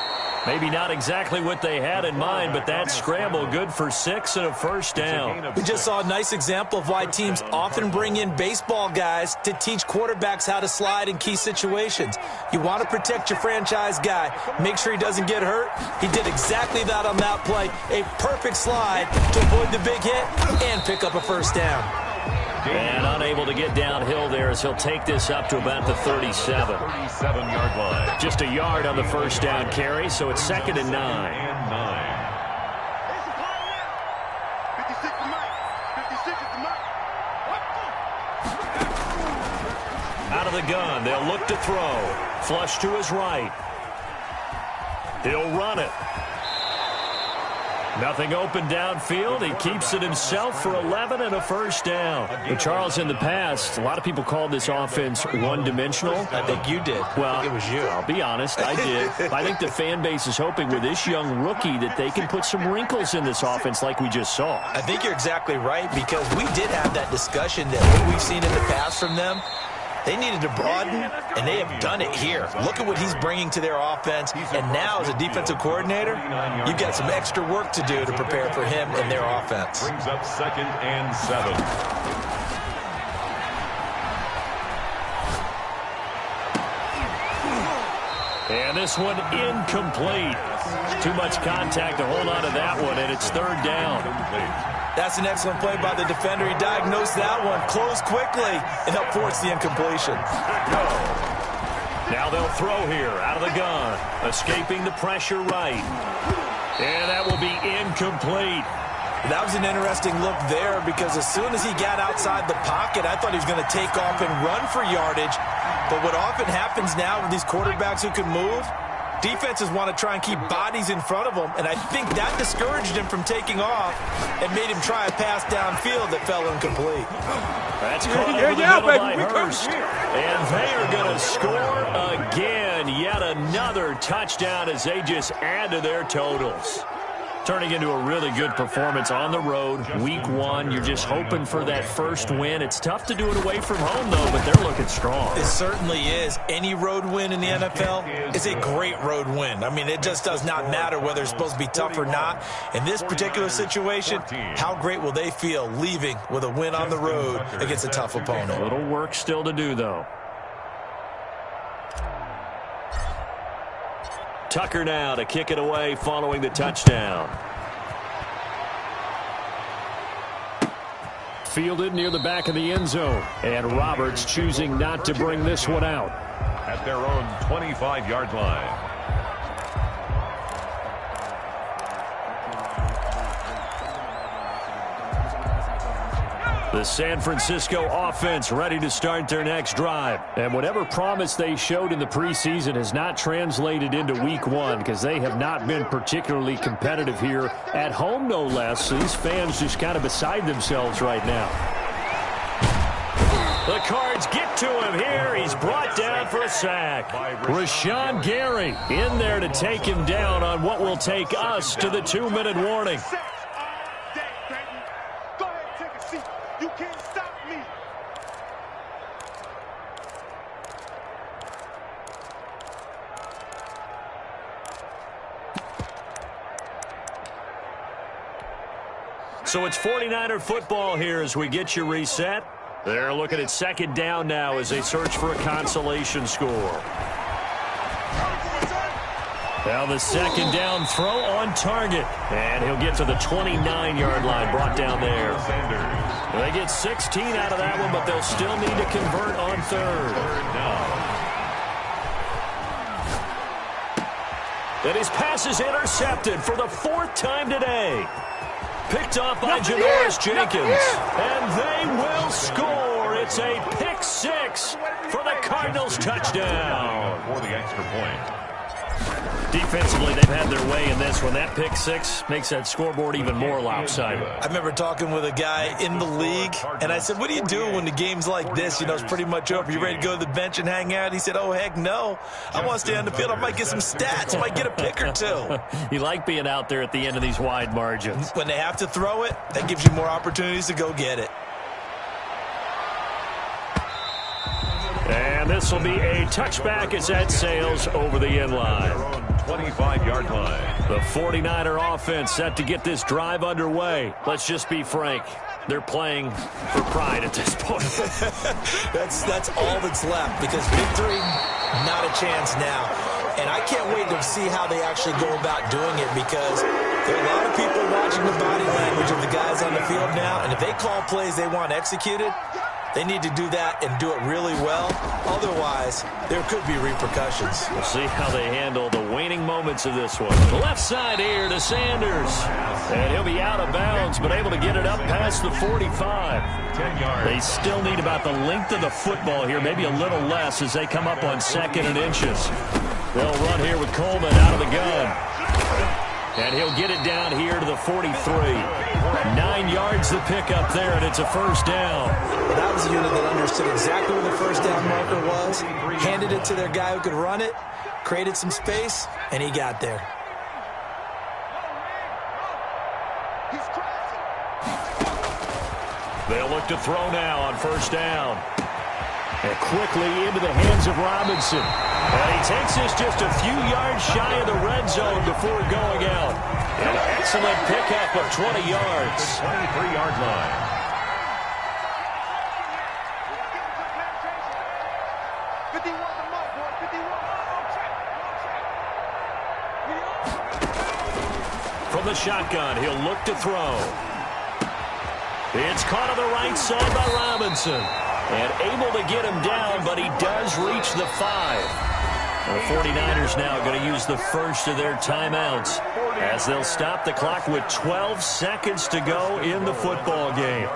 Maybe not exactly what they had in mind, but that scramble good for 6 and a 1st down.
We just saw a nice example of why teams often bring in baseball guys to teach quarterbacks how to slide in key situations. You want to protect your franchise guy. Make sure he doesn't get hurt. He did exactly that on that play. A perfect slide to avoid the big hit and pick up a 1st down.
And unable to get downhill there as he'll take this up to about the 37.
37-yard line.
Just a yard on the 1st down carry, so it's 2nd and 9. Out of the gun, they'll look to throw. Flush to his right. He'll run it. Nothing open downfield. He keeps it himself for 11 and a 1st down. But Charles, in the past, a lot of people called this offense one-dimensional.
I think you did.
Well,
it was you.
I'll be honest, I did. I think the fan base is hoping with this young rookie that they can put some wrinkles in this offense like we just saw.
I think you're exactly right, because we did have that discussion that what we've seen in the past from them, they needed to broaden, and they have done it here. Look at what he's bringing to their offense, and now as a defensive coordinator, you've got some extra work to do to prepare for him and their offense.
Brings up 2nd and 7.
And this one incomplete. Too much contact to hold on to that one, and it's 3rd down.
That's an excellent play by the defender. He diagnosed that one, closed quickly, and helped force the incompletion.
Now they'll throw here out of the gun, escaping the pressure right. And that will be incomplete.
That was an interesting look there, because as soon as he got outside the pocket, I thought he was going to take off and run for yardage. But what often happens now with these quarterbacks who can move, defenses want to try and keep bodies in front of them, and I think that discouraged him from taking off and made him try a pass downfield that fell incomplete.
That's caught over the middle by Hurst. And they are going to score again. Yet another touchdown as they just add to their totals. Turning into a really good performance on the road. Week 1, you're just hoping for that first win. It's tough to do it away from home, though, but they're looking strong.
It certainly is. Any road win in the NFL is a great road win. I mean, it just does not matter whether it's supposed to be tough or not. In this particular situation, how great will they feel leaving with a win on the road against a tough opponent?
A little work still to do, though. Tucker now to kick it away following the touchdown. Fielded near the back of the end zone. And Roberts choosing not to bring this one out.
At their own 25-yard line.
The San Francisco offense ready to start their next drive. And whatever promise they showed in the preseason has not translated into week one because they have not been particularly competitive here at home, no less. So these fans just kind of beside themselves right now. The Cards get to him here. He's brought down for a sack. Rashawn Gary in there to take him down on what will take us to the 2-minute warning.
You can't stop me.
So it's 49er football here as we get you reset. They're looking at second down now as they search for a consolation score. Now the second down throw on target. And he'll get to the 29-yard line, brought down there. They get 16 out of that one, but they'll still need to convert on third. And his pass is intercepted for the 4th time today. Picked off by Janoris Jenkins. And they will score. It's a pick 6 for the Cardinals touchdown.
For the extra point.
Defensively, they've had their way in this one. That pick 6 makes that scoreboard even more lopsided.
I remember talking with a guy in the league, and I said, what do you do when the game's like this? You know, it's pretty much over. You ready to go to the bench and hang out? He said, oh, heck no. I want to stay on the field. I might get some stats. I might get a pick or two.
You like being out there at the end of these wide margins.
When they have to throw it, that gives you more opportunities to go get it.
And this will be a touchback as that sails over the end line.
25-yard line.
The 49er offense set to get this drive underway. Let's just be frank. They're playing for pride at this point.
That's all that's left because victory, not a chance now. And I can't wait to see how they actually go about doing it because there are a lot of people watching the body language of the guys on the field now. And if they call plays they want executed, they need to do that and do it really well. Otherwise, there could be repercussions.
We'll see how they handle the waning moments of this one. The left side here to Sanders. And he'll be out of bounds, but able to get it up past the 45.
10 yards.
They still need about the length of the football here, maybe a little less as they come up on 2nd and inches. They'll run here with Coleman out of the gun. And he'll get it down here to the 43. 9 yards the pick up there, and it's a first down.
Well, that was a unit that understood exactly where the first down marker was, handed it to their guy who could run it, created some space, and he got there.
They'll look to throw now on first down. And quickly into the hands of Robinson. And he takes this just a few yards shy of the red zone before going out. An excellent pickup of 20 yards.
23-yard line.
From the shotgun, he'll look to throw. It's caught on the right side by Robinson. And able to get him down, but he does reach the 5. The 49ers now going to use the first of their timeouts as they'll stop the clock with 12 seconds to go in the football game.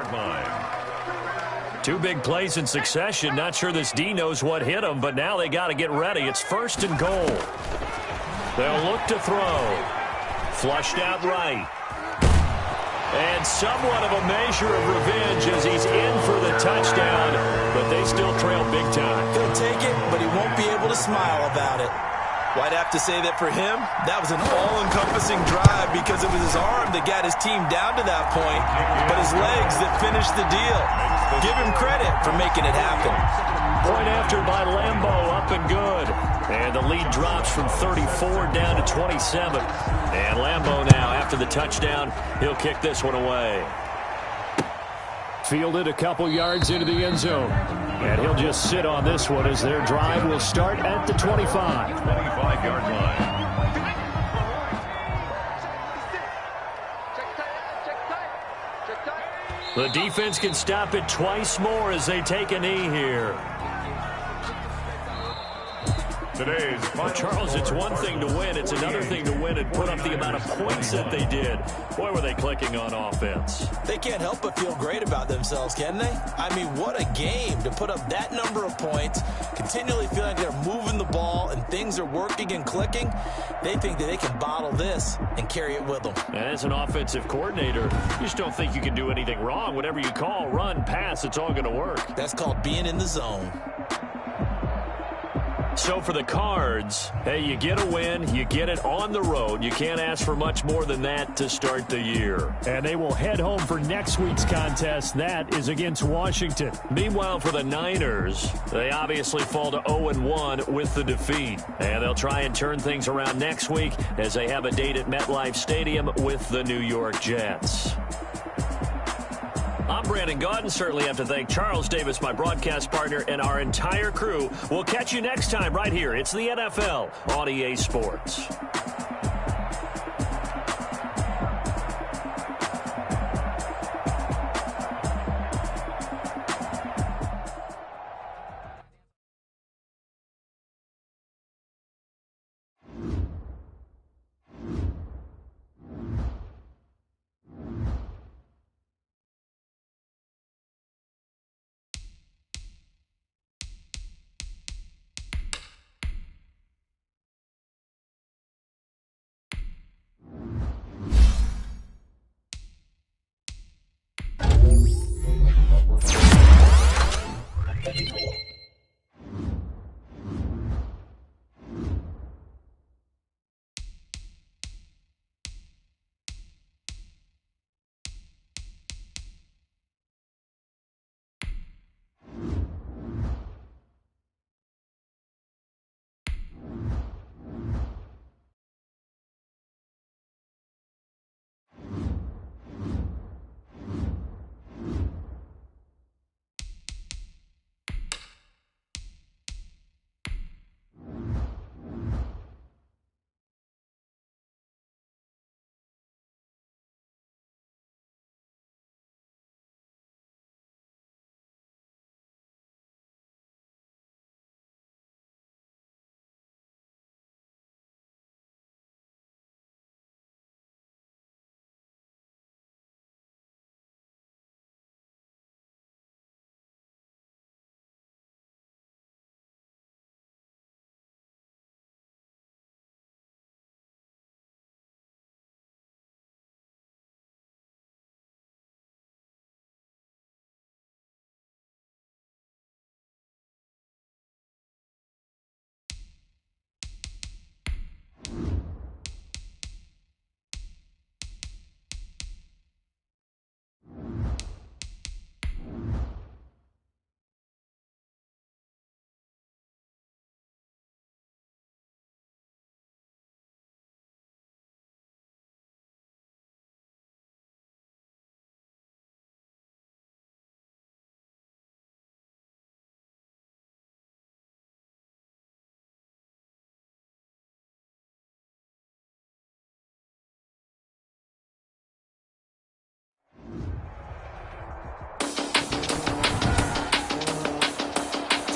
2 big plays in succession. Not sure this D knows what hit him, but now they got to get ready. It's 1st and goal. They'll look to throw. Flushed out right. And somewhat of a measure of revenge as he's in for the touchdown, but they still trail big time.
He'll take it, but he won't be able to smile about it. Well, I'd have to say that for him, that was an all-encompassing drive because it was his arm that got his team down to that point, but his legs that finished the deal. Give him credit for making it happen.
Point after by Lambeau, up and good. And the lead drops from 34 down to 27. And Lambeau now, after the touchdown, he'll kick this one away. Fielded a couple yards into the end zone. And he'll just sit on this one as their drive will start at the 25.
25-yard line.
The defense can stop it twice more as they take a knee here.
Today's
Well, Charles, it's one thing to win. It's another thing to win win and put up the amount of points that they did. Boy, were they clicking on offense.
They can't help but feel great about themselves, can they? I mean, what a game to put up that number of points, continually feeling like they're moving the ball and things are working and clicking. They think that they can bottle this and carry it with them.
And as an offensive coordinator, you just don't think you can do anything wrong. Whatever you call, run, pass, it's all going to work.
That's called being in the zone.
So for the Cards, hey, you get a win, you get it on the road. You can't ask for much more than that to start the year.
And they will head home for next week's contest. That is against Washington.
Meanwhile, for the Niners, they obviously fall to 0-1 with the defeat. And they'll try and turn things around next week as they have a date at MetLife Stadium with the New York Jets. I'm Brandon Gaudin. Certainly have to thank Charles Davis, my broadcast partner, and our entire crew. We'll catch you next time right here. It's the NFL on EA Sports.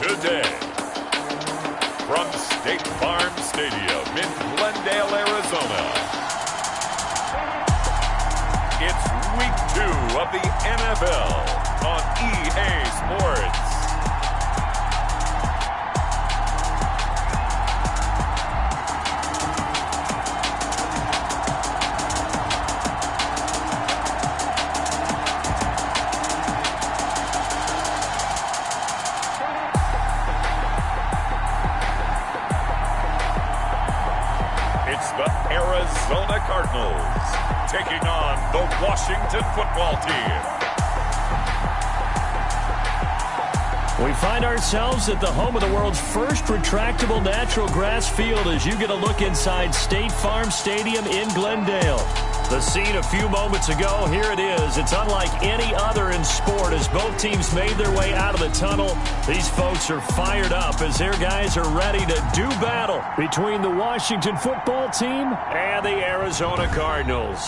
Today, from State Farm Stadium in Glendale, Arizona, it's Week 2 of the NFL on EA Sports. Arizona Cardinals taking on the Washington football team.
We find ourselves at the home of the world's first retractable natural grass field as you get a look inside State Farm Stadium in Glendale. The scene a few moments ago, here it is. It's unlike any other in sport as both teams made their way out of the tunnel. These folks are fired up as their guys are ready to do battle
between the Washington football team
and the Arizona Cardinals.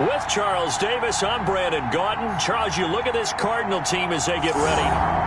With Charles Davis, I'm Brandon Gaudin. Charles, you look at this Cardinal team as they get ready.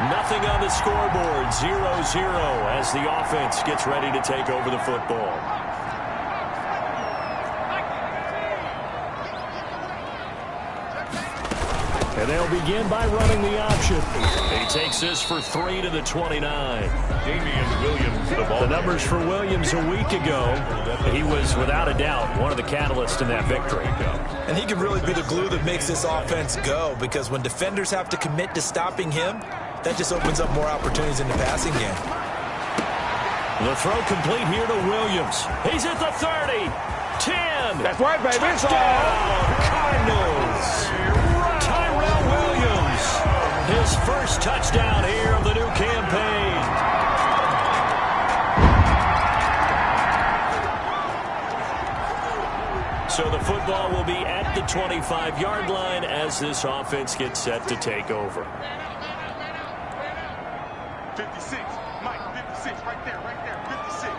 Nothing on the scoreboard, 0-0 as the offense gets ready to take over the football.
And they'll begin by running the option.
He takes this for 3 to the 29.
Damian Williams, the ball.
The numbers for Williams a week ago, he was without a doubt one of the catalysts in that victory.
And he can really be the glue that makes this offense go, because when defenders have to commit to stopping him, that just opens up more opportunities in the passing game.
The throw complete here to Williams. He's at the 30, 10.
That's right, baby.
Touchdown, Cardinals. Tyrell Williams, his first touchdown here of the new campaign. So the football will be at the 25-yard line as this offense gets set to take over.
56. Mike, 56. Right there, 56.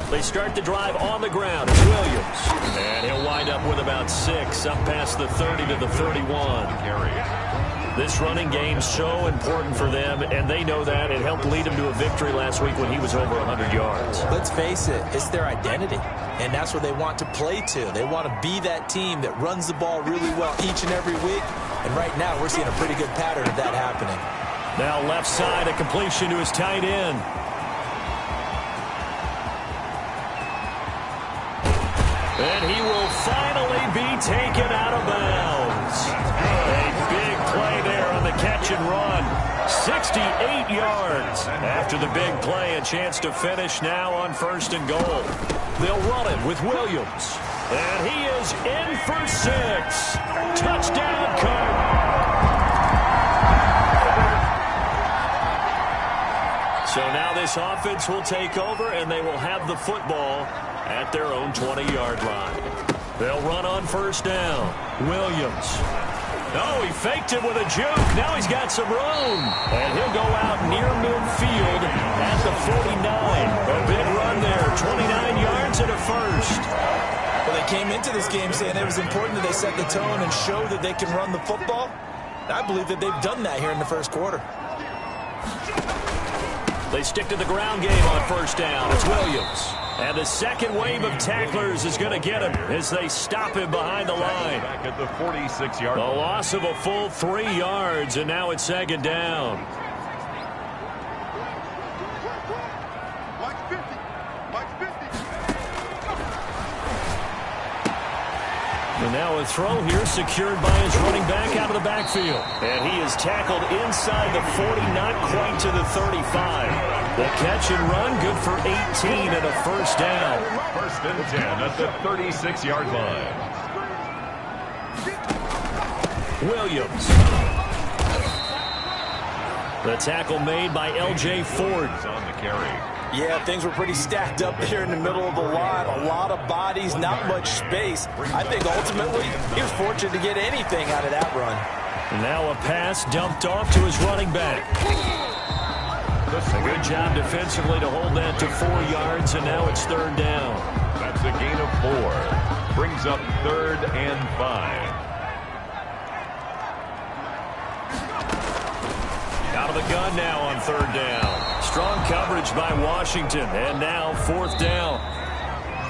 They start the drive on the ground. It's Williams. And he'll wind up with about 6, up past the 30 to the 31. This running game's so important for them, and they know that. It helped lead them to a victory last week when he was over 100 yards.
Let's face it, it's their identity, and that's what they want to play to. They want to be that team that runs the ball really well each and every week, and right now we're seeing a pretty good pattern of that happening.
Now left side, a completion to his tight end. And he will finally be taken out of bounds. A big play there on the catch and run. 68 yards. After the big play, a chance to finish now on 1st and goal. They'll run it with Williams. And he is in for 6. Touchdown, Cardinals. So now this offense will take over, and they will have the football at their own 20-yard line. They'll run on 1st down. Williams. Oh, he faked it with a juke. Now he's got some room. And he'll go out near midfield at the 49. A big run there, 29 yards and a first.
Well, they came into this game saying it was important that they set the tone and show that they can run the football. I believe that they've done that here in the first quarter.
They stick to the ground game on 1st down. It's Williams. And the second wave of tacklers is going to get him as they stop him behind the line.
Back at the 46-yard
The
line.
loss of a full 3 yards, and now it's 2nd down.
Mike 50. Mike 50.
And now a throw here secured by his running back out of the backfield. And he is tackled inside the 40, not quite to the 35. The catch and run, good for 18 and a 1st down.
1st and 10 at the 36-yard line.
Williams. The tackle made by L.J. Ford.
On the carry.
Yeah, things were pretty stacked up there in the middle of the line. A lot of bodies, not much space. I think ultimately he was fortunate to get anything out of that run.
And now a pass dumped off to his running back. A good job defensively to hold that to 4 yards, and now it's 3rd down.
That's a gain of 4. Brings up 3rd and 5.
Out of the gun now on 3rd down. Strong coverage by Washington, and now 4th down.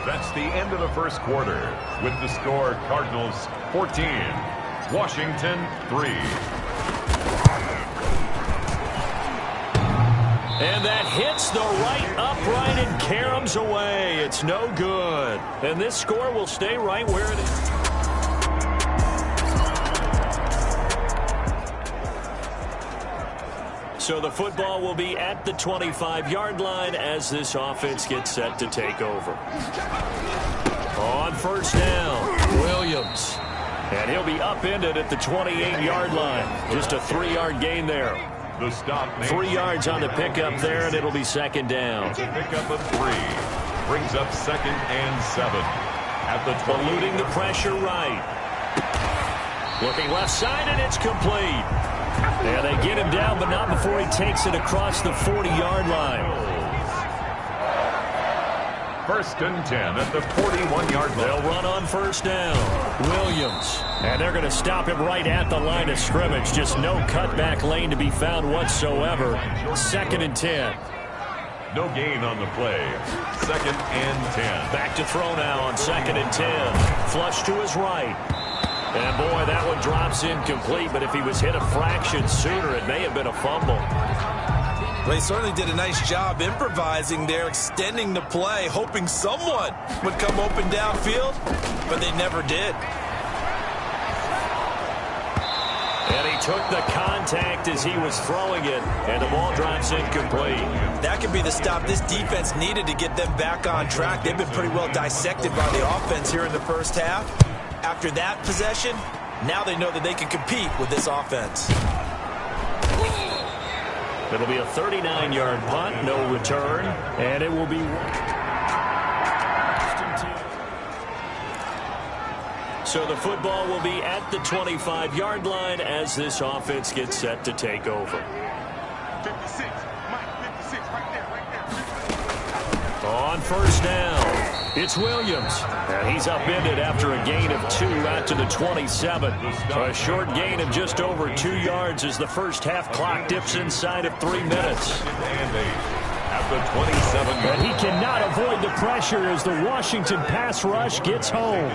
That's the end of the first quarter with the score Cardinals 14, Washington 3.
And that hits the right upright and caroms away. It's no good. And this score will stay right where it is. So the football will be at the 25-yard line as this offense gets set to take over. On 1st down, Williams. And he'll be upended at the 28-yard line. Just a 3-yard gain there.
The stop.
3 yards on the pickup there, and it'll be 2nd down.
Pickup of 3. Brings up 2nd and 7. At the 20.
Eluding the pressure right. Looking left side, and it's complete. Yeah, they get him down, but not before he takes it across the 40-yard line.
First and 10 at the 41-yard line.
They'll run on first down. Williams. And they're going to stop him right at the line of scrimmage. Just no cutback lane to be found whatsoever. Second and 10.
No gain on the play. Second and 10.
Back to throw now on second and 10. Flush to his right. And boy, that one drops incomplete, but if he was hit a fraction sooner, it may have been a fumble.
Well, he certainly did a nice job improvising there, extending the play, hoping someone would come open downfield, but they never did.
And he took the contact as he was throwing it, and the ball drops incomplete.
That could be the stop this defense needed to get them back on track. They've been pretty well dissected by the offense here in the first half. After that possession, now they know that they can compete with this offense.
It'll be a 39-yard punt, no return, and it will be... So the football will be at the 25-yard line as this offense gets set to take over.
56, Mike, 56, right there.
On first down, it's Williams. And he's upended after a gain of 2 out to the 27. A short gain of just over 2 yards as the first half clock dips inside of 3 minutes.
And 8 at the 27.
But he cannot avoid the pressure as the Washington pass rush gets home.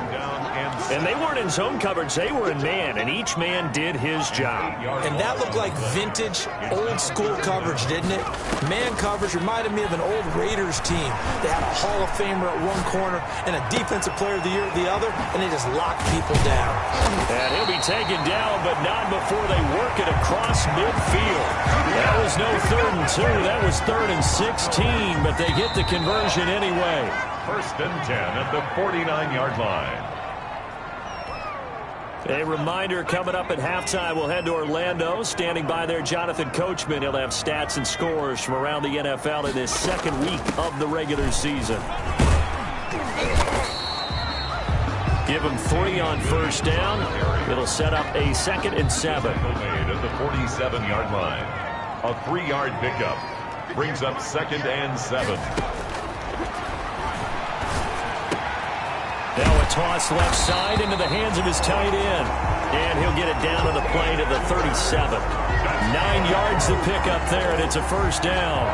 And they weren't in zone coverage, they were in man, and each man did his job.
And that looked like vintage, old-school coverage, didn't it? Man coverage reminded me of an old Raiders team. They had a Hall of Famer at one corner and a Defensive Player of the Year at the other, and they just locked people down.
And he'll be taken down, but not before they work it across midfield. That was no 3rd and 2, that was 3rd and 16, but they get the conversion anyway.
First and 10 at the 49-yard line.
A reminder coming up at halftime, we'll head to Orlando. Standing by there, Jonathan Coachman. He'll have stats and scores from around the NFL in this second week of the regular season. Give him 3 on first down. It'll set up a 2nd and 7.
Made at the 47-yard line. A 3-yard pickup brings up 2nd and 7.
Now a toss left side into the hands of his tight end. And he'll get it down to the plane at the 37. 9 yards to pick up there, and it's a first down.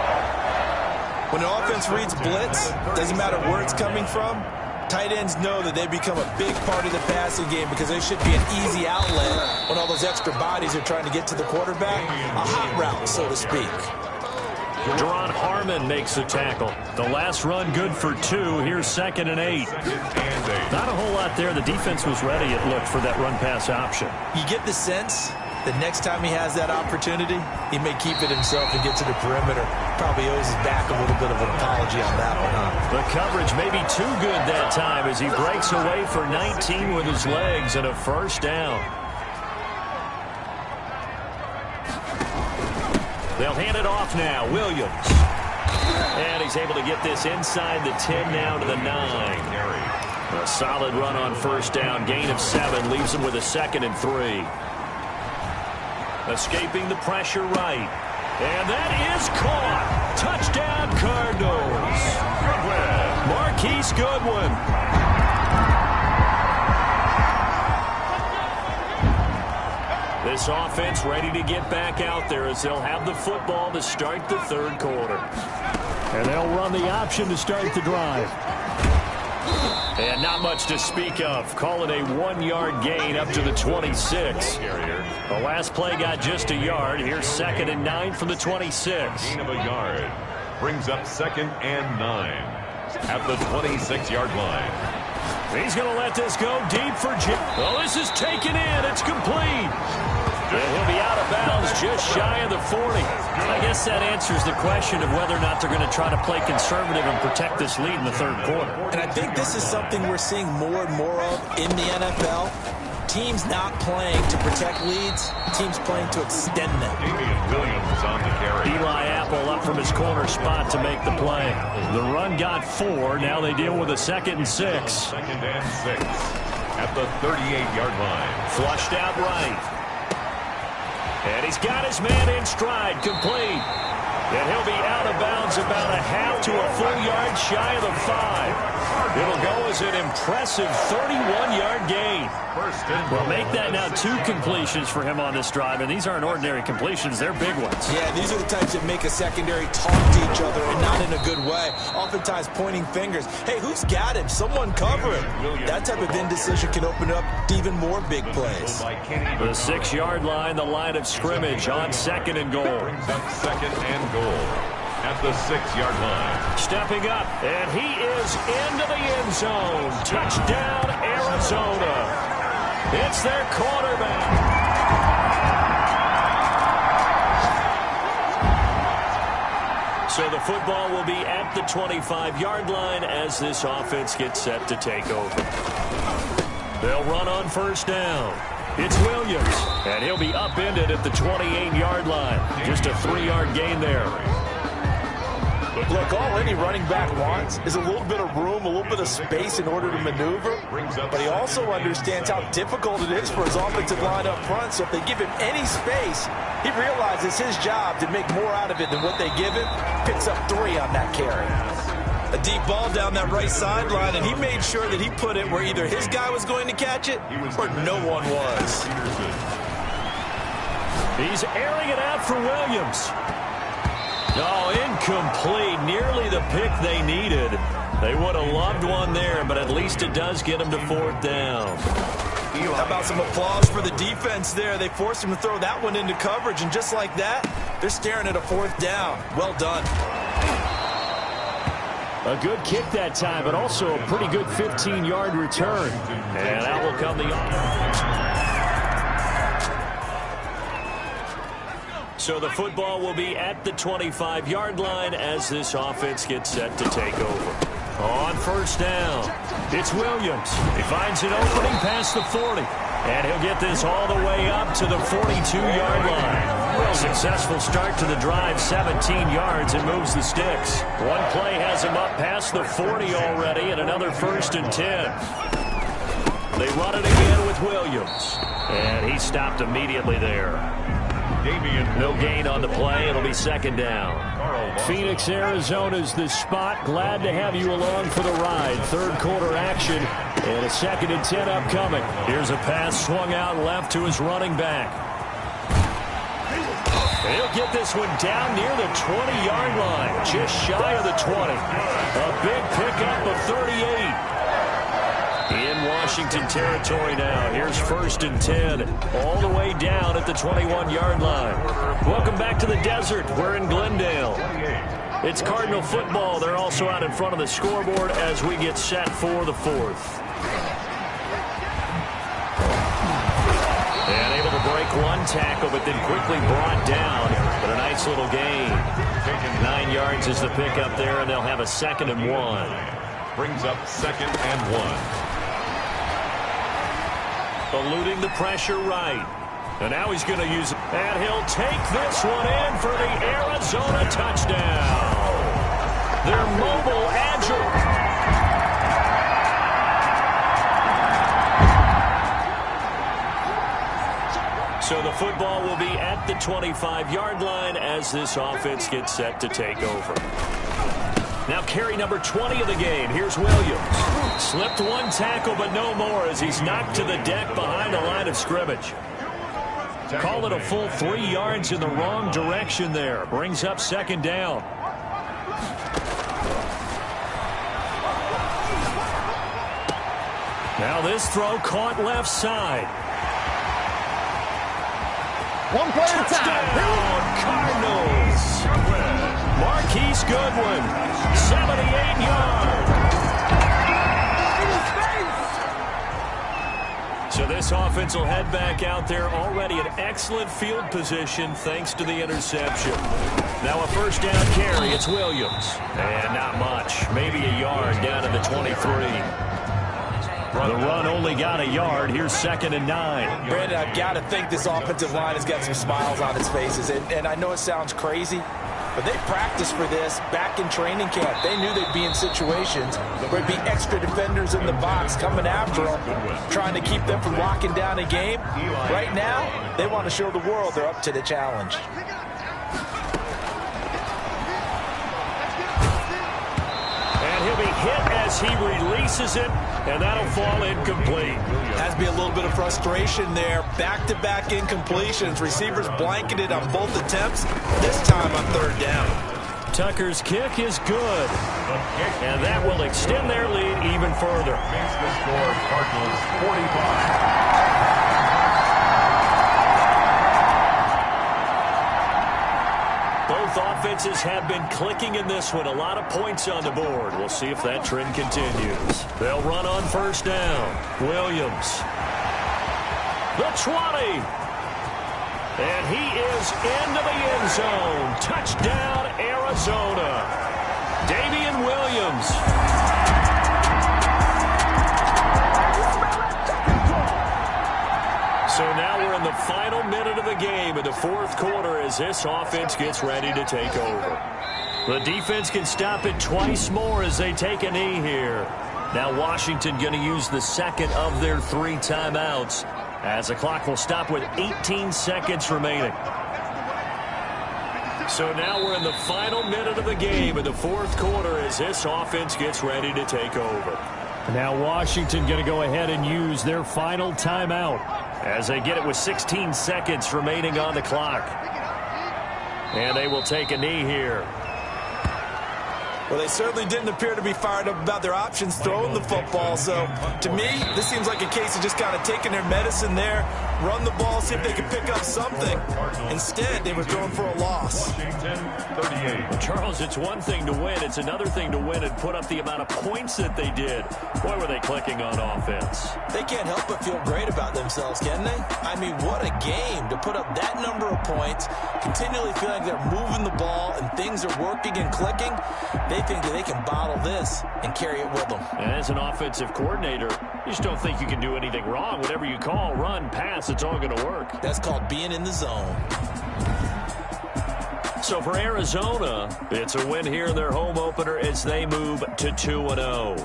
When the offense reads blitz, doesn't matter where it's coming from, tight ends know that they become a big part of the passing game because they should be an easy outlet when all those extra bodies are trying to get to the quarterback. A hot route, so to speak.
Deron Harmon makes the tackle. The last run good for 2. Here's 2nd and 8. Not a whole lot there. The defense was ready, it looked, for that run-pass option.
You get the sense that next time he has that opportunity, he may keep it himself and get to the perimeter. Probably owes his back a little bit of an apology on that one, huh?
The coverage may be too good that time as he breaks away for 19 with his legs and a first down. They'll hand it off now. Williams. And he's able to get this inside the 10 now to the 9. A solid run on first down. Gain of 7 leaves him with a 2nd and 3. Escaping the pressure right. And that is caught. Touchdown Cardinals. Marquise Goodwin. This offense ready to get back out there as they'll have the football to start the 3rd quarter.
And they'll run the option to start the drive.
And not much to speak of. Call it a 1-yard gain up to the 26. The last play got just a yard. Here's 2nd and 9 from the 26.
Gain of a yard brings up 2nd and 9 at the 26-yard line.
He's going to let this go deep for Jim. Well, this is taken in. It's complete. And he'll be out of bounds just shy of the 40. I guess that answers the question of whether or not they're going to try to play conservative and protect this lead in the 3rd quarter.
And I think this is something we're seeing more and more of in the NFL. Teams not playing to protect leads, teams playing to extend them.
Williams on the carry.
Eli Apple up from his corner spot to make the play. The run got 4. Now they deal with a 2nd and 6.
2nd and 6 at the 38-yard line.
Flushed out right. And he's got his man in stride, complete. And he'll be out of bounds about a half to a full yard shy of the 5. It'll go as an impressive 31-yard gain. Well, make that now 2 completions for him on this drive, and these aren't ordinary completions. They're big ones.
Yeah, these are the types that make a secondary talk to each other, and not in a good way. Oftentimes pointing fingers. Hey, who's got him? Someone cover him. That type of indecision can open up even more big plays.
The 6-yard line, the line of scrimmage on 2nd and goal.
Brings up 2nd and goal at the 6-yard line.
Stepping up, and he is into the end zone. Touchdown, Arizona. It's their quarterback. So the football will be at the 25-yard line as this offense gets set to take over. They'll run on 1st down. It's Williams, and he'll be upended at the 28-yard line. Just a 3-yard gain there.
Look, all any running back wants is a little bit of room, a little bit of space in order to maneuver. But he also understands how difficult it is for his offensive line up front. So if they give him any space, he realizes his job to make more out of it than what they give him. Picks up 3 on that carry. A deep ball down that right sideline, and he made sure that he put it where either his guy was going to catch it or no one was.
He's airing it out for Williams. Oh, incomplete. Nearly the pick they needed. They would have loved one there, but at least it does get them to 4th down.
How about some applause for the defense there? They forced him to throw that one into coverage, and just like that, they're staring at a 4th down. Well done.
A good kick that time, but also a pretty good 15-yard return. And out will come the offense. So the football will be at the 25-yard line as this offense gets set to take over. On 1st down, it's Williams. He finds an opening past the 40. And he'll get this all the way up to the 42-yard line. Successful start to the drive, 17 yards, and moves the sticks. One play has him up past the 40 already, and another 1st and 10. They run it again with Williams. And he stopped immediately there. No gain on the play. It'll be 2nd down.
Phoenix, Arizona's the spot. Glad to have you along for the ride. 3rd quarter action and a 2nd and 10 upcoming.
Here's a pass swung out left to his running back. He'll get this one down near the 20-yard line, just shy of the 20. A big pickup of 38. In Washington territory now. Here's 1st and 10. All the way down at the 21-yard line. Welcome back to the desert. We're in Glendale. It's Cardinal football. They're also out in front of the scoreboard as we get set for the 4th. And able to break one tackle, but then quickly brought down. But a nice little gain. 9 yards is the pickup there, and they'll have a 2nd and 1.
Brings up 2nd and 1.
Eluding the pressure right. And now he's going to use it. And he'll take this one in for the Arizona touchdown. They're mobile, agile. So the football will be at the 25-yard line as this offense gets set to take over. Now carry number 20 of the game. Here's Williams. Slipped one tackle, but no more as he's knocked to the deck behind the line of scrimmage. Call it a full 3 yards in the wrong direction there. Brings up 2nd down. Now this throw caught left side.
One play at a time.
Cardinals. Marquise Goodwin, 78 yards. So this offense will head back out there already in excellent field position thanks to the interception. Now a 1st down carry. It's Williams. And not much. Maybe a yard down to the 23. The run only got a yard. Here's 2nd and 9.
Brandon, I've got to think this offensive line has got some smiles on its faces. And I know it sounds crazy, but they practiced for this back in training camp. They knew they'd be in situations where there'd be extra defenders in the box coming after them, trying to keep them from locking down a game. Right now, they want to show the world they're up to the challenge.
be hit as he releases it, and that'll fall incomplete.
Has to be a little bit of frustration there. Back-to-back incompletions. Receivers blanketed on both attempts, this time on third down.
Tucker's kick is good, and that will extend their lead even further.
Makes the score Cardinals 45.
Both offenses have been clicking in this one. A lot of points on the board. We'll see if that trend continues. They'll run on first down. Williams. The 20. And he is into the end zone. Touchdown, Arizona. Damian Williams. So now we're in the final minute of the game in the fourth quarter as this offense gets ready to take over. The defense can stop it twice more as they take a knee here. Now Washington going to use the second of their 3 timeouts as the clock will stop with 18 seconds remaining. So now we're in the final minute of the game in the fourth quarter as this offense gets ready to take over.
Now Washington going to go ahead and use their final timeout
as they get it with 16 seconds remaining on the clock. And they will take a knee here.
Well, they certainly didn't appear to be fired up about their options throwing the football. So, to me, this seems like a case of just kind of taking their medicine there, run the ball, see if they can pick up something. Instead, they were going for a loss.
Washington 38.
Charles, it's one thing to win. It's another thing to win and put up the amount of points that they did. Boy, were they clicking on offense.
They can't help but feel great about themselves, can they? I mean, what a game to put up that number of points, continually feeling like they're moving the ball and things are working and clicking. They think that they can bottle this and carry it with them.
And as an offensive coordinator, you just don't think you can do anything wrong. Whatever you call, run, pass, it's all going to work.
That's called being in the zone.
So for Arizona, it's a win here in their home opener as they move to 2-0.